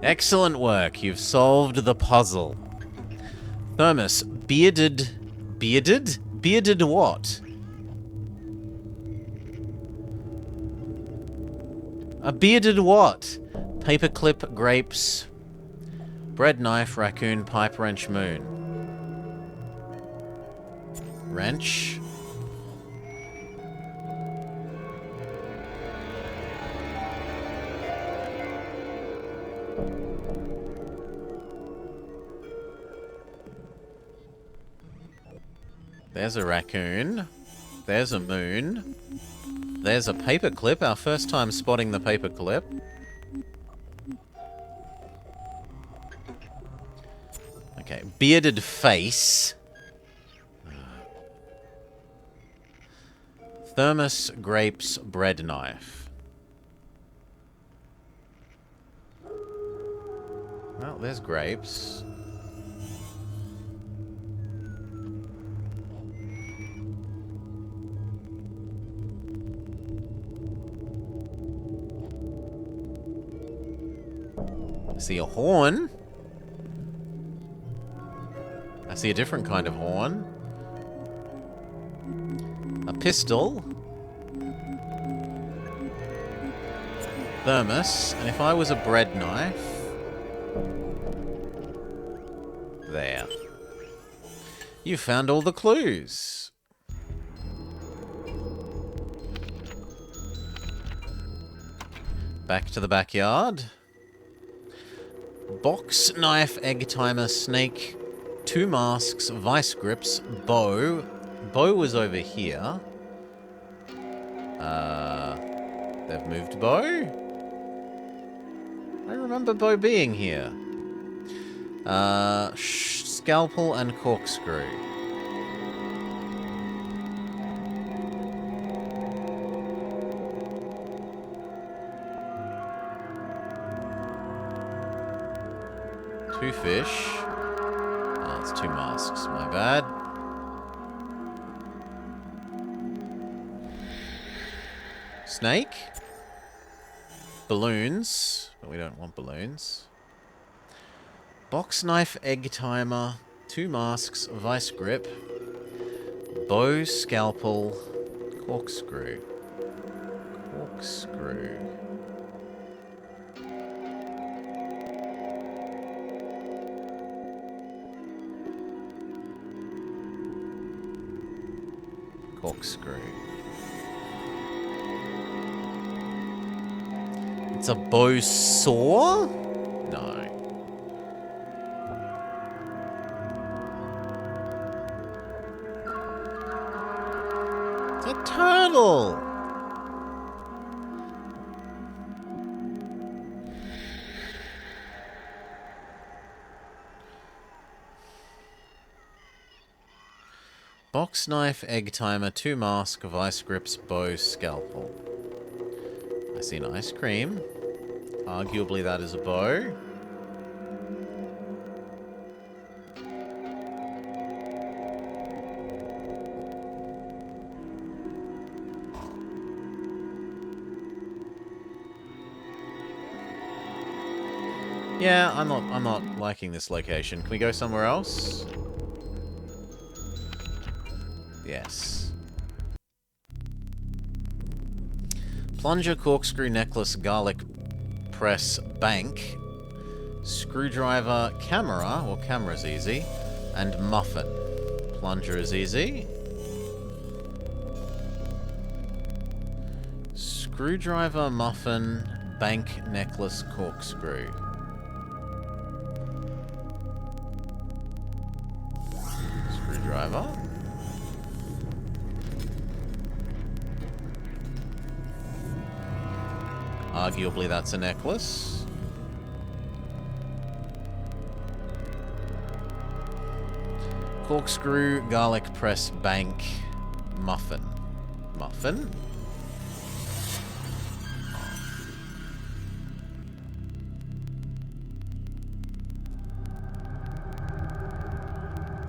Excellent work. You've solved the puzzle. Thermos, bearded what? A bearded what? Paperclip, grapes, bread knife, raccoon, pipe wrench, moon. Wrench? There's a raccoon. There's a moon. There's a paperclip, our first time spotting the paperclip. Okay, bearded face. Thermos, grapes, bread knife. Well, there's grapes. I see a horn. I see a different kind of horn. A pistol. Thermos. And if I was a bread knife... There. You found all the clues. Back to the backyard. Box, knife, egg timer, snake, 2 masks, vice grips, bow. Bow was over here. They've moved bow? I remember bow being here. Scalpel and corkscrew. Two fish. Oh, it's 2 masks. My bad. Snake. Balloons. But we don't want balloons. Box knife, egg timer. 2 masks, vice grip. Bow, scalpel, corkscrew. Corkscrew. corkscrew. It's a bow saw? No. It's a turtle! Box knife, egg timer, 2 mask, vice grips, bow, scalpel. I see an ice cream. Arguably that is a bow. Yeah, I'm not liking this location. Can we go somewhere else? Yes. Plunger, corkscrew, necklace, garlic press, bank, screwdriver, camera, well, camera's easy, and muffin. Plunger is easy. Screwdriver, muffin, bank, necklace, corkscrew. Screwdriver. Arguably that's a necklace. Corkscrew, garlic press, bank, muffin. Muffin?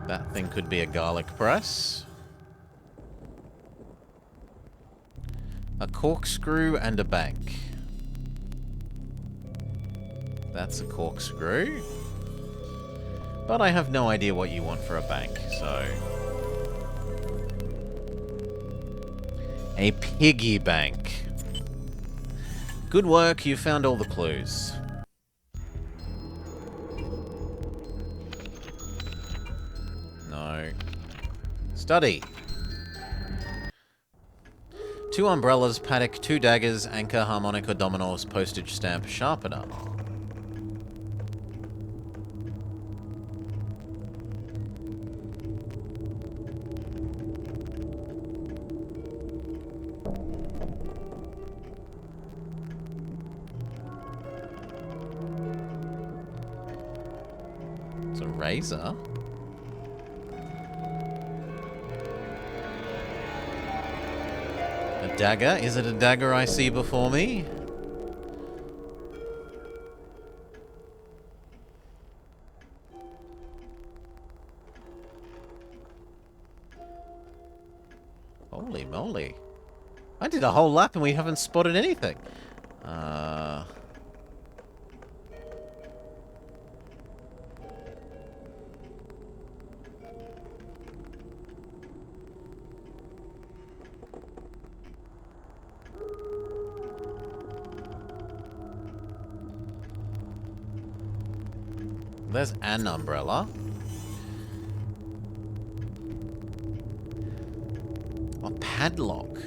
That thing could be a garlic press. A corkscrew and a bank. That's a corkscrew. But I have no idea what you want for a bank, so... A piggy bank. Good work, you found all the clues. No. Study. 2 umbrellas, paddock, 2 daggers, anchor, harmonica, dominoes, postage stamp, sharpener. It's a razor. A dagger? Is it a dagger I see before me? Holy moly. I did a whole lap and we haven't spotted anything. There's an umbrella. Oh, padlock.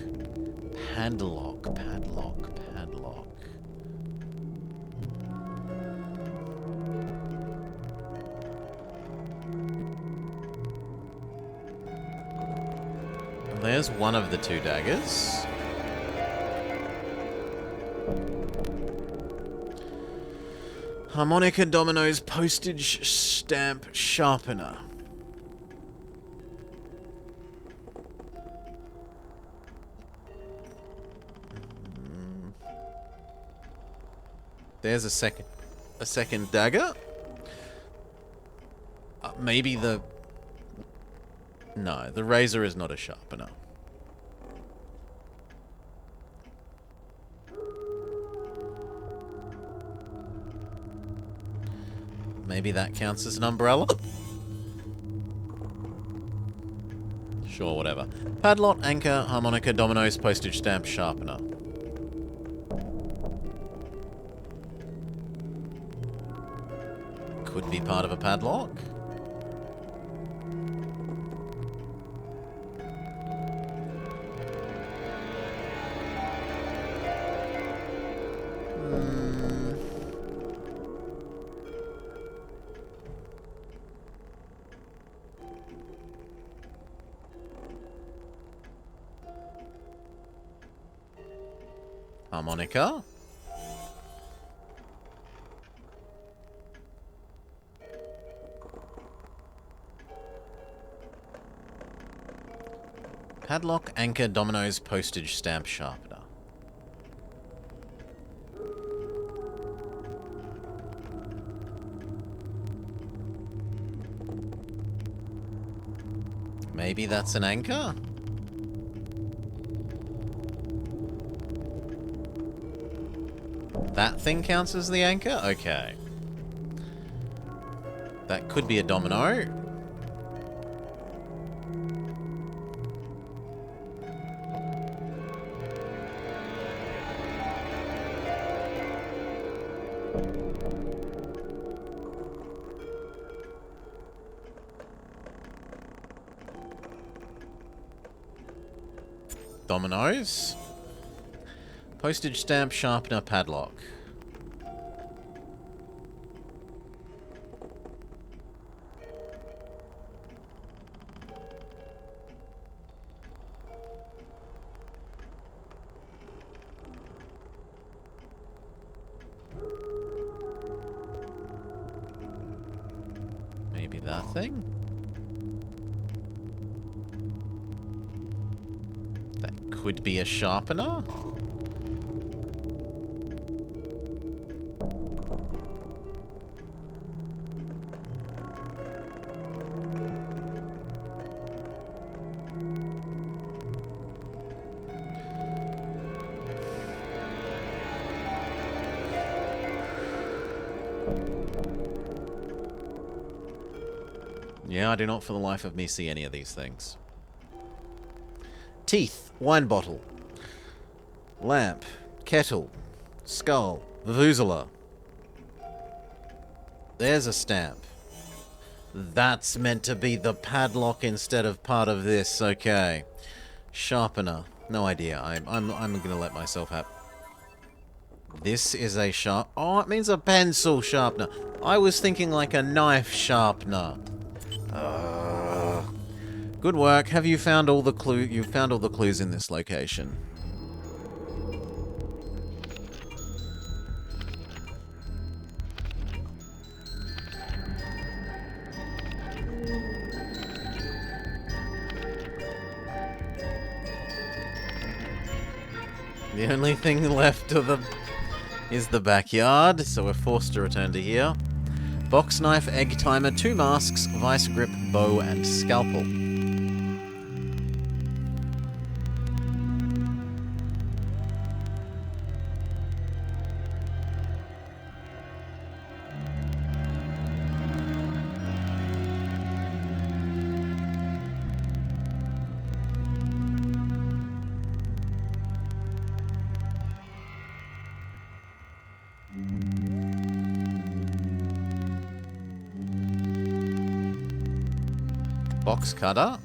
Padlock, padlock, padlock. There's one of the 2 daggers. Harmonica, dominoes, postage stamp, sharpener. There's a second dagger. Maybe the... No, the razor is not a sharpener. Maybe that counts as an umbrella? Sure, whatever. Padlock, anchor, harmonica, dominoes, postage stamp, sharpener. Could be part of a padlock. Harmonica. Padlock, anchor, dominoes, postage stamp, sharpener. Maybe that's an anchor? That thing counts as the anchor? Okay. That could be a domino. Dominoes. Postage stamp, sharpener, padlock. Maybe that thing? That could be a sharpener? Yeah, I do not for the life of me see any of these things. Teeth, wine bottle, lamp, kettle, skull, vuvuzela. There's a stamp. That's meant to be the padlock instead of part of this. Okay. Sharpener. No idea. I'm gonna let myself have. This is a sharp. Oh, it means a pencil sharpener. I was thinking like a knife sharpener. Good work. Have you found all the clue? You've found all the clues in this location. The only thing left of the is the backyard, so we're forced to return to here. Box knife, egg timer, 2 masks, vice grip, bow, and scalpel. Box cutter.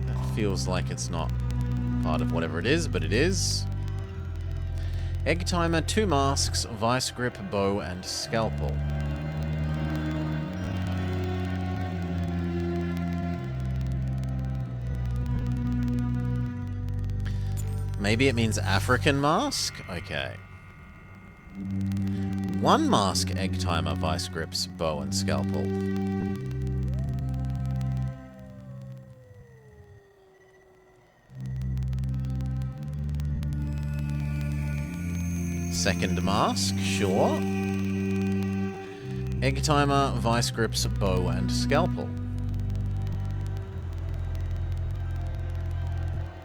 That feels like it's not part of whatever it is, but it is. Egg timer, 2 masks, vice grip, bow, and scalpel. Maybe it means African mask? Okay. 1 mask, egg timer, vice grips, bow, and scalpel. Second mask, sure. Egg timer, vice grips, bow, and scalpel.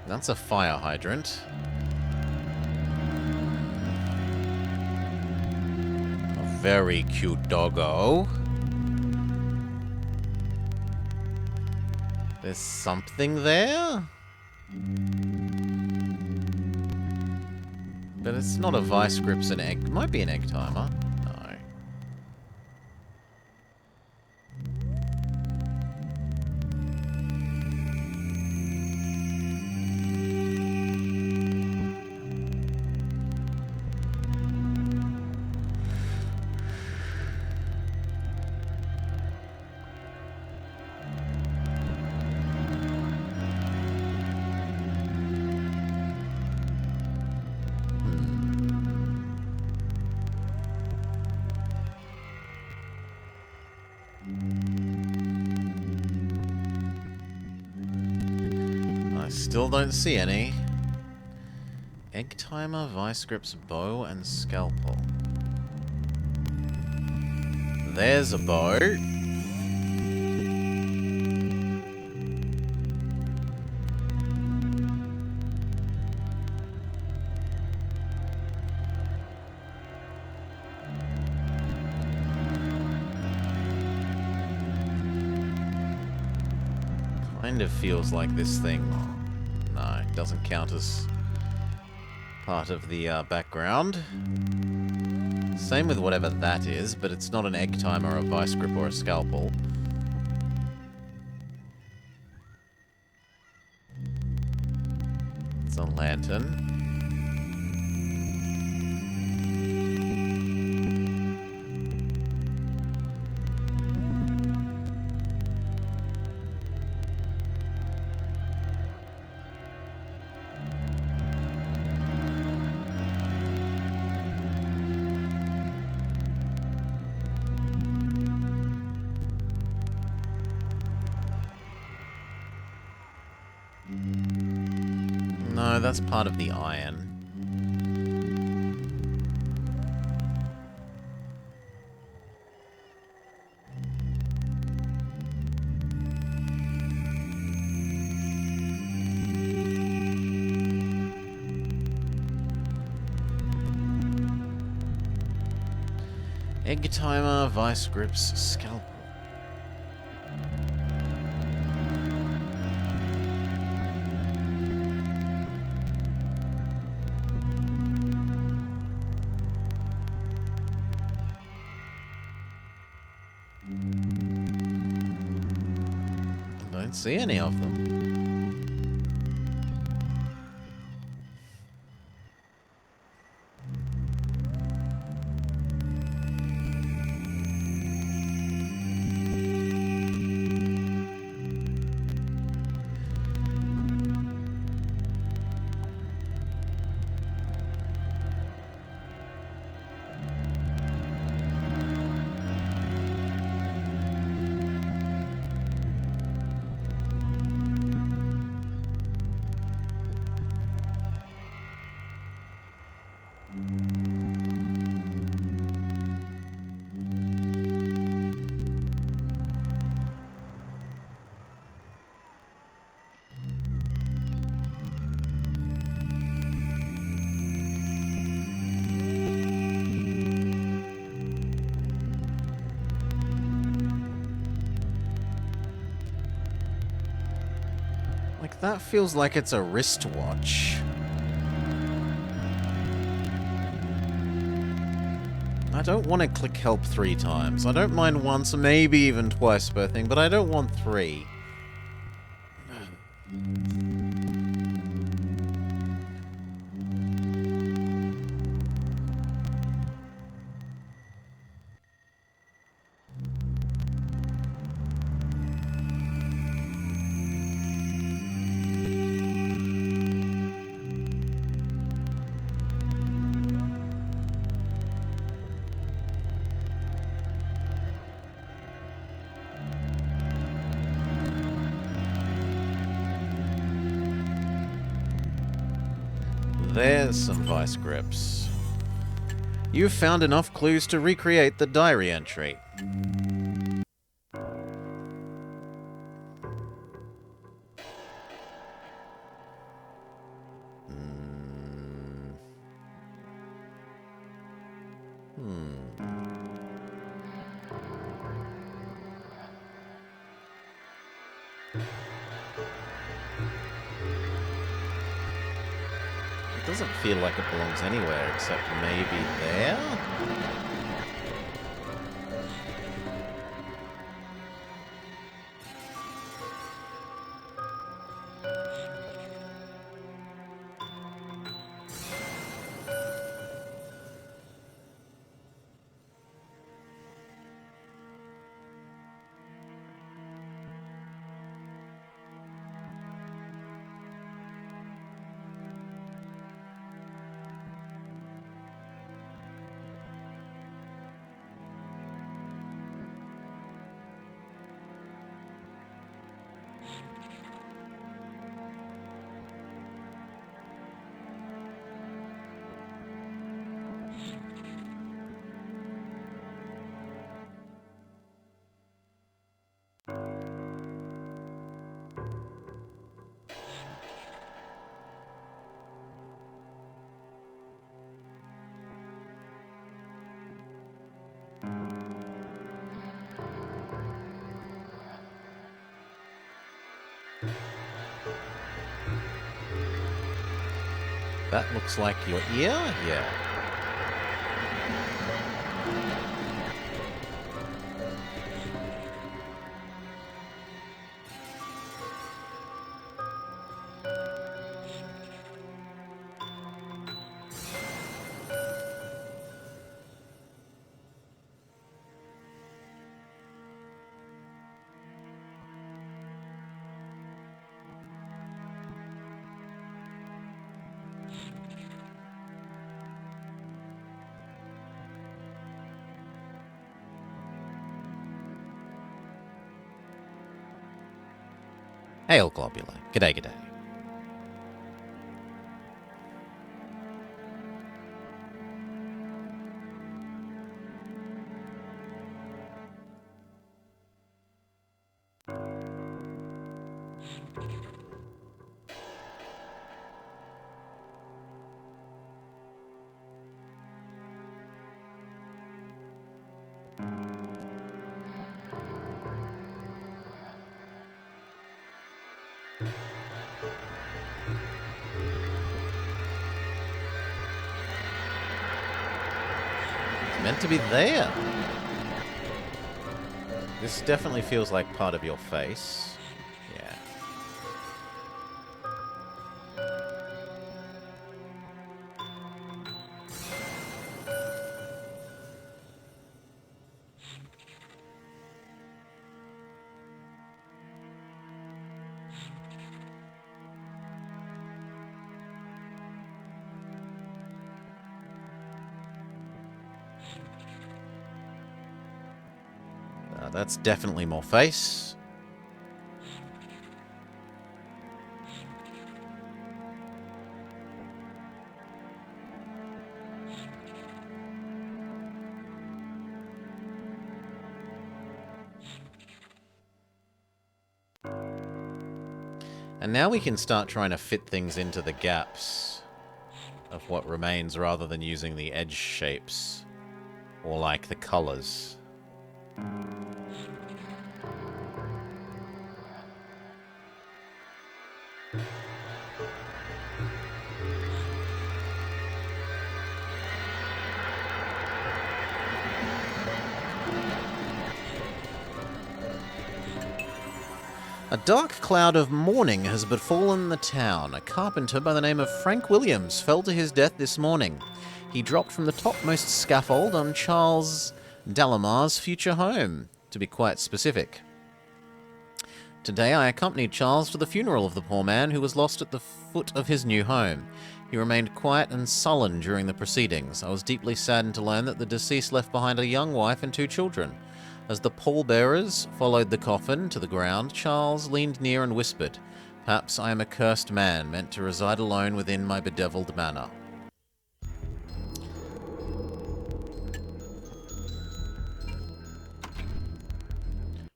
That's a fire hydrant. A very cute doggo. There's something there? But it's not a vice grips an egg. Might be an egg timer. No. I still don't see any. Egg timer, vice grips, bow, and scalpel. There's a bow. Kind of feels like this thing... No, it doesn't count as part of the background. Same with whatever that is, but it's not an egg timer, a vice grip, or a scalpel. It's a lantern. No, that's part of the iron. Egg timer, vice grips, scalpel. Don't see any of them. Like, that feels like it's a wristwatch. I don't want to click help 3 times. I don't mind once, maybe even twice per thing, but I don't want 3. There's some vice grips. You've found enough clues to recreate the diary entry. It doesn't feel like it belongs anywhere except maybe there? That looks like your ear? Yeah. Hail, Globular. G'day, g'day. It's meant to be there. This definitely feels like part of your face. Yeah. That's definitely more face. And now we can start trying to fit things into the gaps of what remains rather than using the edge shapes or like the colors. A dark cloud of mourning has befallen the town. A carpenter by the name of Frank Williams fell to his death this morning. He dropped from the topmost scaffold on Charles Dalamar's future home, to be quite specific. Today I accompanied Charles to the funeral of the poor man who was lost at the foot of his new home. He remained quiet and sullen during the proceedings. I was deeply saddened to learn that the deceased left behind a young wife and 2 children. As the pallbearers followed the coffin to the ground, Charles leaned near and whispered, "Perhaps I am a cursed man, meant to reside alone within my bedeviled manor."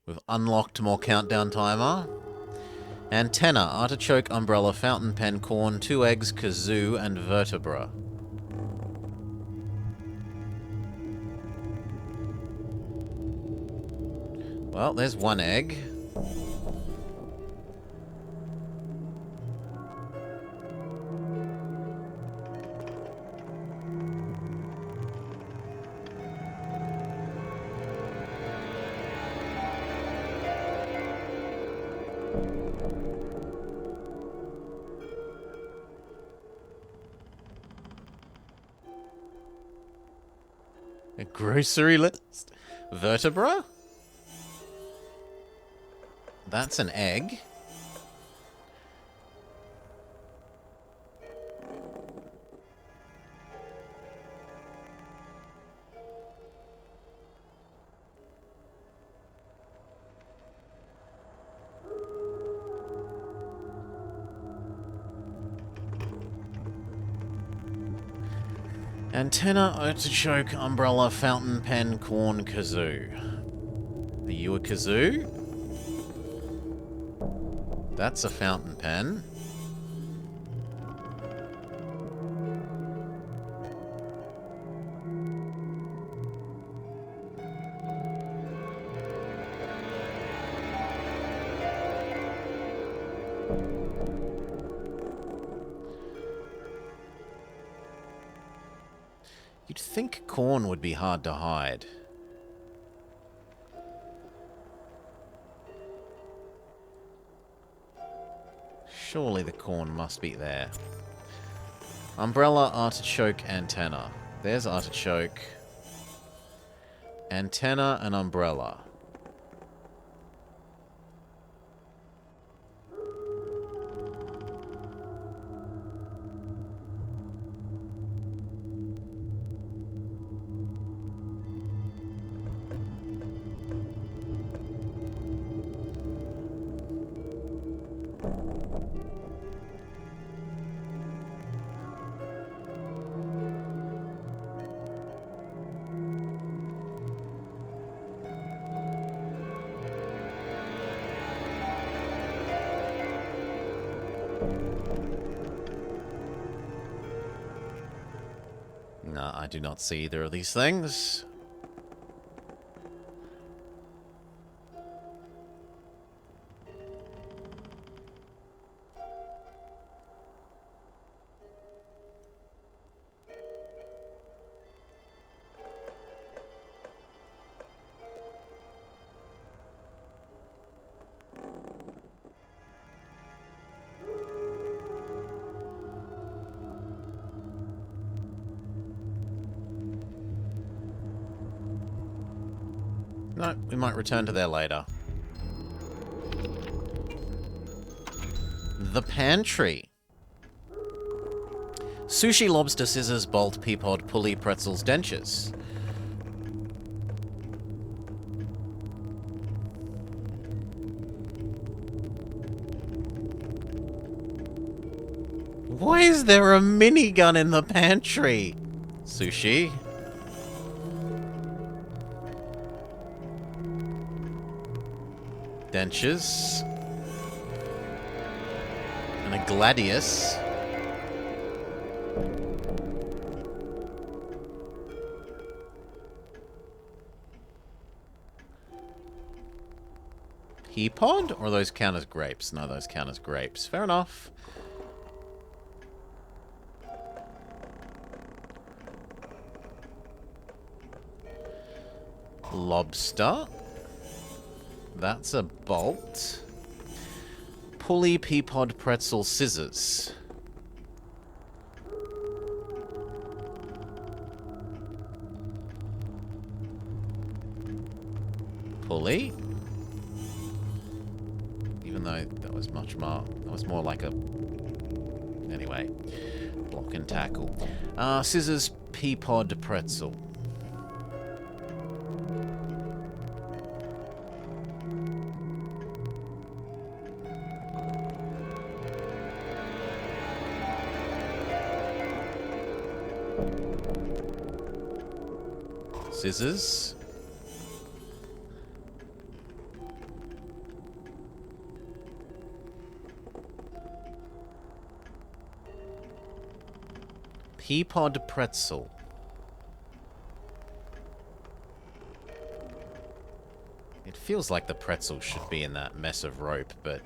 We've unlocked more countdown timer. Antenna, artichoke, umbrella, fountain pen, corn, 2 eggs, kazoo, and vertebra. Well, there's 1 egg. A grocery list. Vertebra? That's an egg. Antenna, artichoke, umbrella, fountain pen, corn, kazoo. Are you a kazoo? That's a fountain pen. think corn would be hard to hide. Surely the corn must be there. Umbrella, artichoke, antenna. There's artichoke. Antenna and umbrella. No, I do not see either of these things. No, we might return to there later. The pantry. Sushi, lobster, scissors, bolt, pea pod, pulley, pretzels, dentures. Why is there a minigun in the pantry? Sushi. Dentures. And a gladius. Pea pod? Or those count as grapes? No, those count as grapes. Fair enough. Lobster. That's a bolt. Pulley, pea pod, pretzel, scissors. Pulley. Even though that was much more... That was more like a... Anyway. Block and tackle. Scissors, pea pod, pretzel. Scissors. Pea pod pretzel. It feels like the pretzel should be in that mess of rope, but...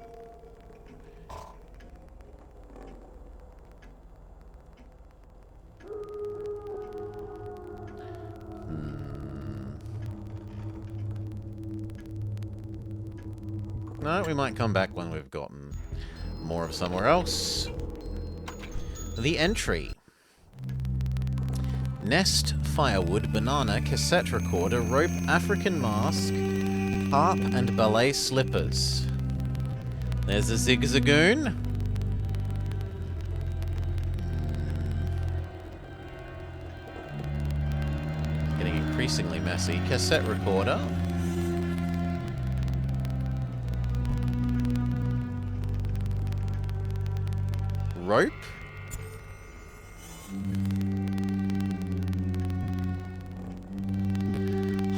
No, we might come back when we've gotten more of somewhere else. The entry. Nest, firewood, banana, cassette recorder, rope, African mask, harp, and ballet slippers. There's a zigzagoon. Getting increasingly messy. Cassette recorder. Rope.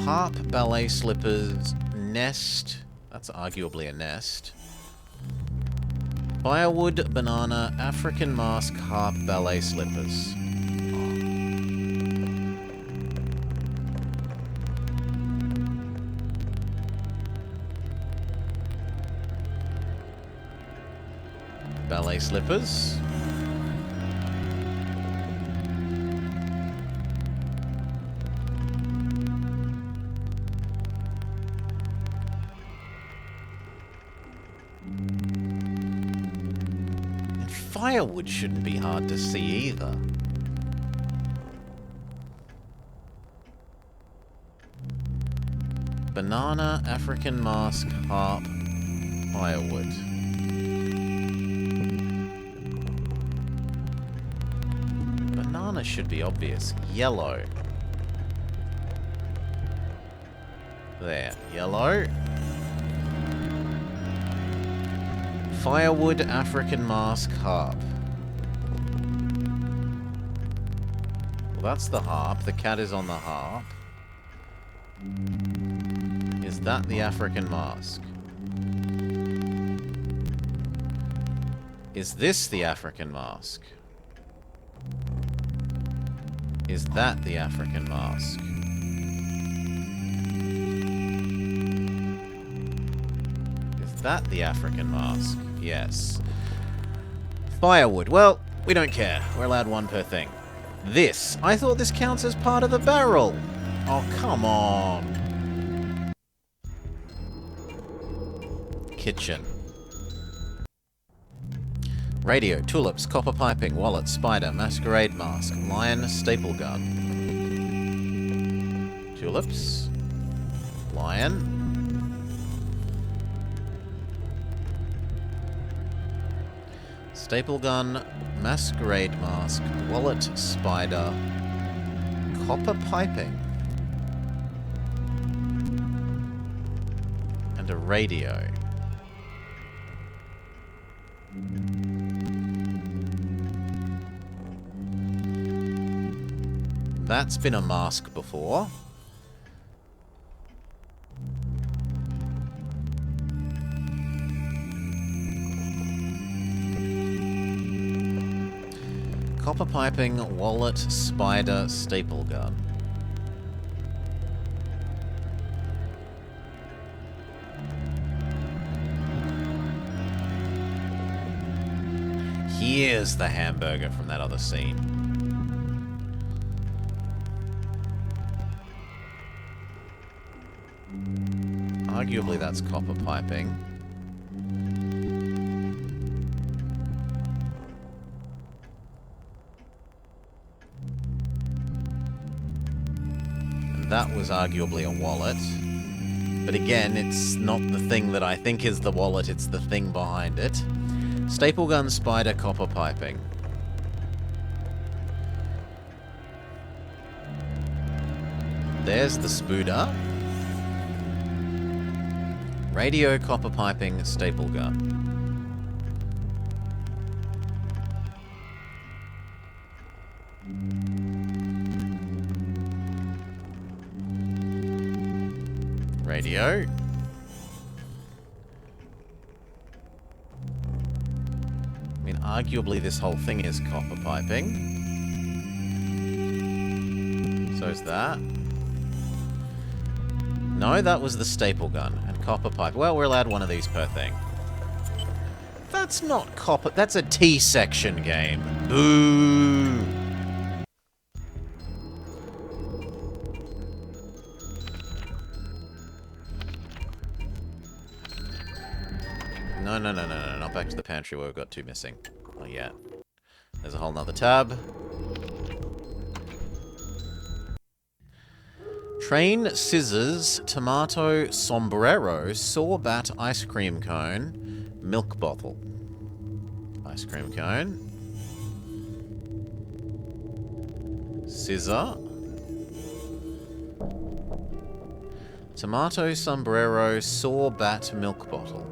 Harp, ballet slippers, nest. That's arguably a nest. Firewood, banana, African mask, harp, ballet slippers. Ballet slippers. Firewood shouldn't be hard to see either. Banana, African mask, harp, firewood. Banana should be obvious. Yellow. There. Yellow. Firewood, African mask, harp. Well, that's the harp. The cat is on the harp. Is that the African mask? Is this the African mask? Is that the African mask? Is that the African mask? Yes. Firewood. Well, we don't care. We're allowed one per thing. This. I thought this counts as part of the barrel. Oh, come on. Kitchen. Radio, tulips, copper piping, wallet, spider, masquerade mask, lion, staple gun. Tulips. Lion. Staple gun, masquerade mask, wallet, spider, copper piping. And a radio. That's been a mask before. Copper piping, wallet, spider, staple gun. Here's the hamburger from that other scene. Arguably that's copper piping. And that was arguably a wallet. But again, it's not the thing that I think is the wallet, it's the thing behind it. Staple gun, spider, copper piping. There's the spooder. Radio, copper piping, staple gun. Radio. I mean, arguably this whole thing is copper piping. So's that. No, that was the staple gun. And copper pipe. Well, we're allowed one of these per thing. That's not copper. That's a T-section game. Boo! No, not back to the pantry where we've got two missing. Not yet. There's a whole nother tab. Train, scissors, tomato, sombrero, saw bat, ice cream cone, milk bottle. Ice cream cone. Scissor. Tomato, sombrero, saw bat, milk bottle.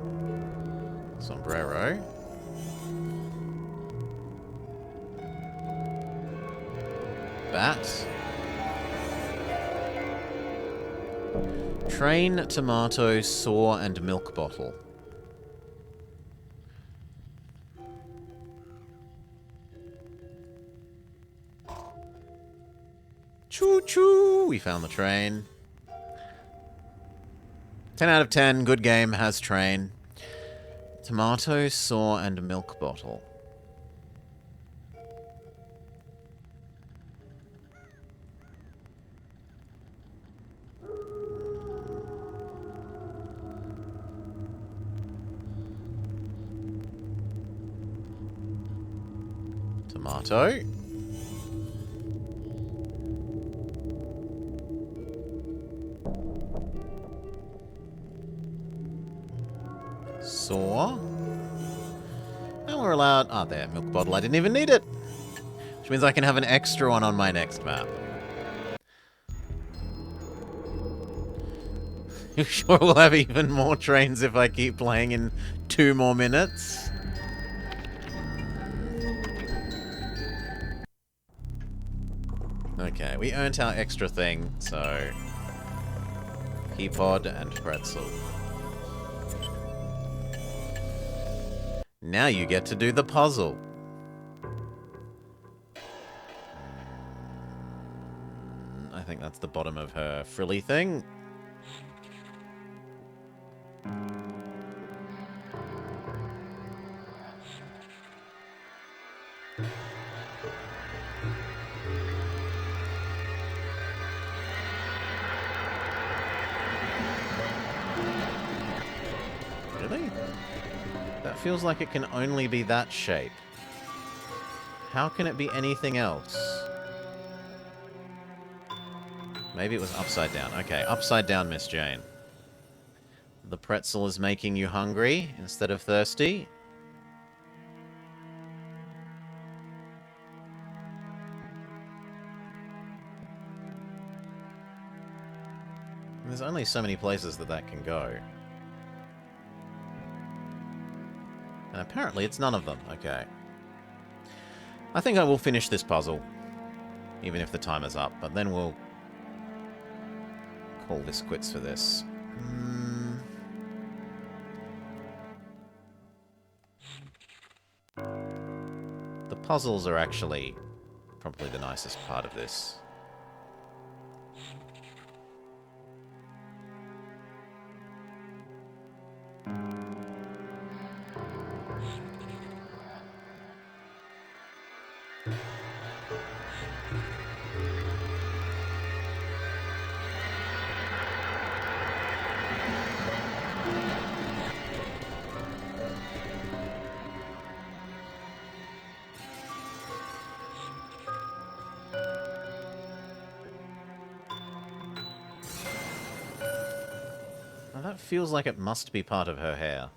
Sombrero. Bat. Train, tomato, saw, and milk bottle. Choo-choo! We found the train. 10 out of 10. Good game. Has train. Tomato, saw, and milk bottle. Tomato. Saw. And we're allowed... Ah, there, milk bottle. I didn't even need it. Which means I can have an extra one on my next map. You sure we'll have even more trains if I keep playing in 2 more minutes? Okay, we earned our extra thing, so... Pea pod and pretzel. Now you get to do the puzzle. I think that's the bottom of her frilly thing. Really? That feels like it can only be that shape. How can it be anything else? Maybe it was upside down. Okay, upside down, Miss Jane. The pretzel is making you hungry instead of thirsty. There's only so many places that that can go. And apparently it's none of them. Okay. I think I will finish this puzzle. Even if the timer's up. But then we'll call this quits for this. The puzzles are actually probably the nicest part of this. Now that feels like it must be part of her hair.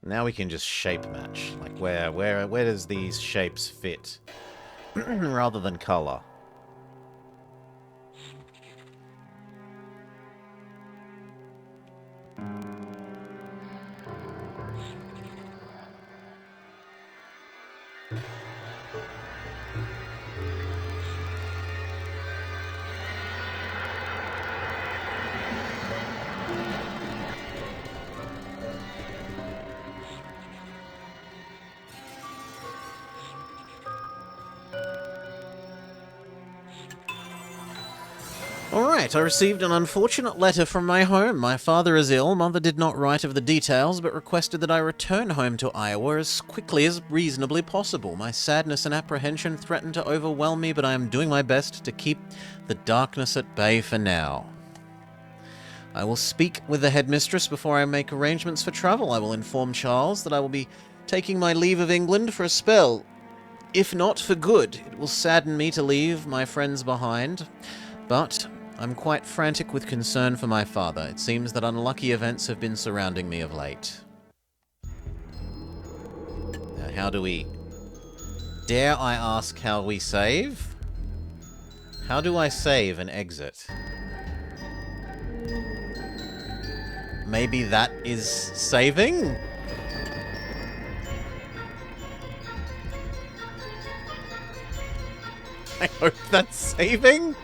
Now we can just shape match. Like, where does these shapes fit? Rather than color. Alright, I received an unfortunate letter from my home. My father is ill, mother did not write of the details, but requested that I return home to Iowa as quickly as reasonably possible. My sadness and apprehension threaten to overwhelm me, but I am doing my best to keep the darkness at bay for now. I will speak with the headmistress before I make arrangements for travel. I will inform Charles that I will be taking my leave of England for a spell. If not for good, it will sadden me to leave my friends behind, but I'm quite frantic with concern for my father. It seems that unlucky events have been surrounding me of late. Now, how do we... Dare I ask how we save? How do I save and exit? Maybe that is saving? I hope that's saving?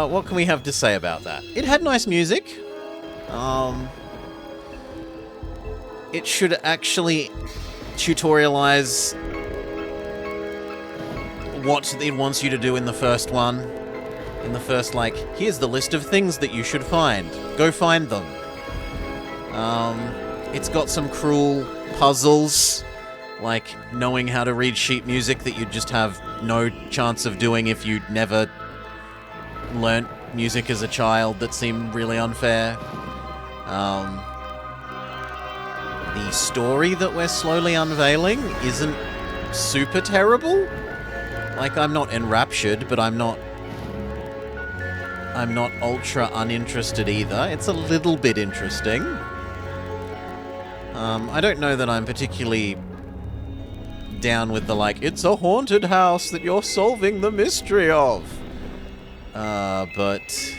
What can we have to say about that? It had nice music. it should actually tutorialize what it wants you to do in the first one. In the first, like, here's the list of things that you should find. Go find them. It's got some cruel puzzles, like knowing how to read sheet music that you'd just have no chance of doing if you'd never learnt music as a child, that seem really unfair. The story that we're slowly unveiling isn't super terrible. Like, I'm not enraptured, but I'm not ultra uninterested either. It's a little bit interesting. I don't know that I'm particularly down with the, like, it's a haunted house that you're solving the mystery of. But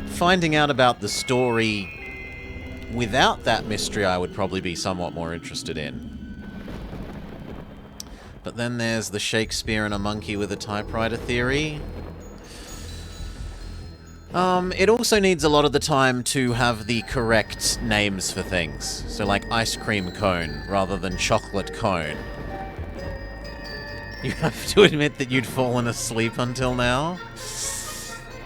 finding out about the story without that mystery I would probably be somewhat more interested in. But then there's the Shakespeare and a monkey with a typewriter theory. It also needs a lot of the time to have the correct names for things. So like ice cream cone rather than chocolate cone. You have to admit that you'd fallen asleep until now.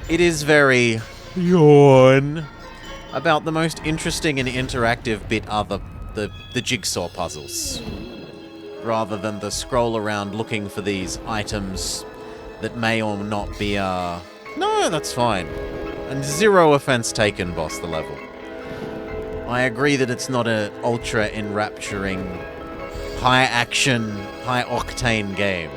It is very yawn. About the most interesting and interactive bit are the jigsaw puzzles. Rather than the scroll around looking for these items that may or not be, No, that's fine. And zero offense taken, boss the level. I agree that it's not an ultra enrapturing, high action, high octane game.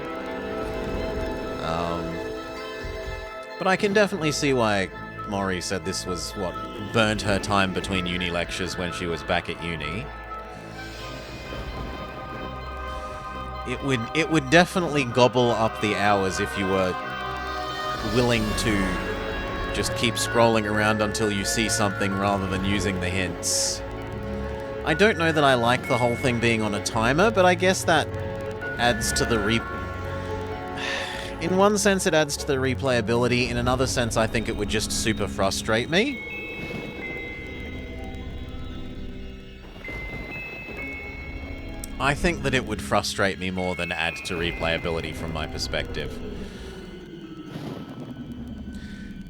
But I can definitely see why Mori said this was what burnt her time between uni lectures when she was back at uni. It would definitely gobble up the hours if you were willing to just keep scrolling around until you see something rather than using the hints. I don't know that I like the whole thing being on a timer, but I guess that adds to the In one sense it adds to the replayability, in another sense I think it would just super frustrate me. I think that it would frustrate me more than add to replayability from my perspective.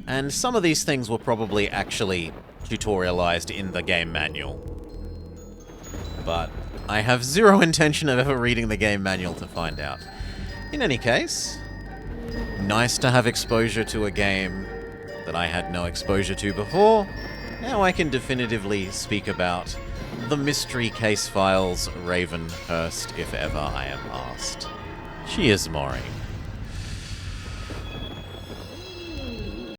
And some of these things were probably actually tutorialized in the game manual. But I have zero intention of ever reading the game manual to find out. In any case, nice to have exposure to a game that I had no exposure to before. Now I can definitively speak about the Mystery Case Files Ravenhurst if ever I am asked. Cheers, Mori.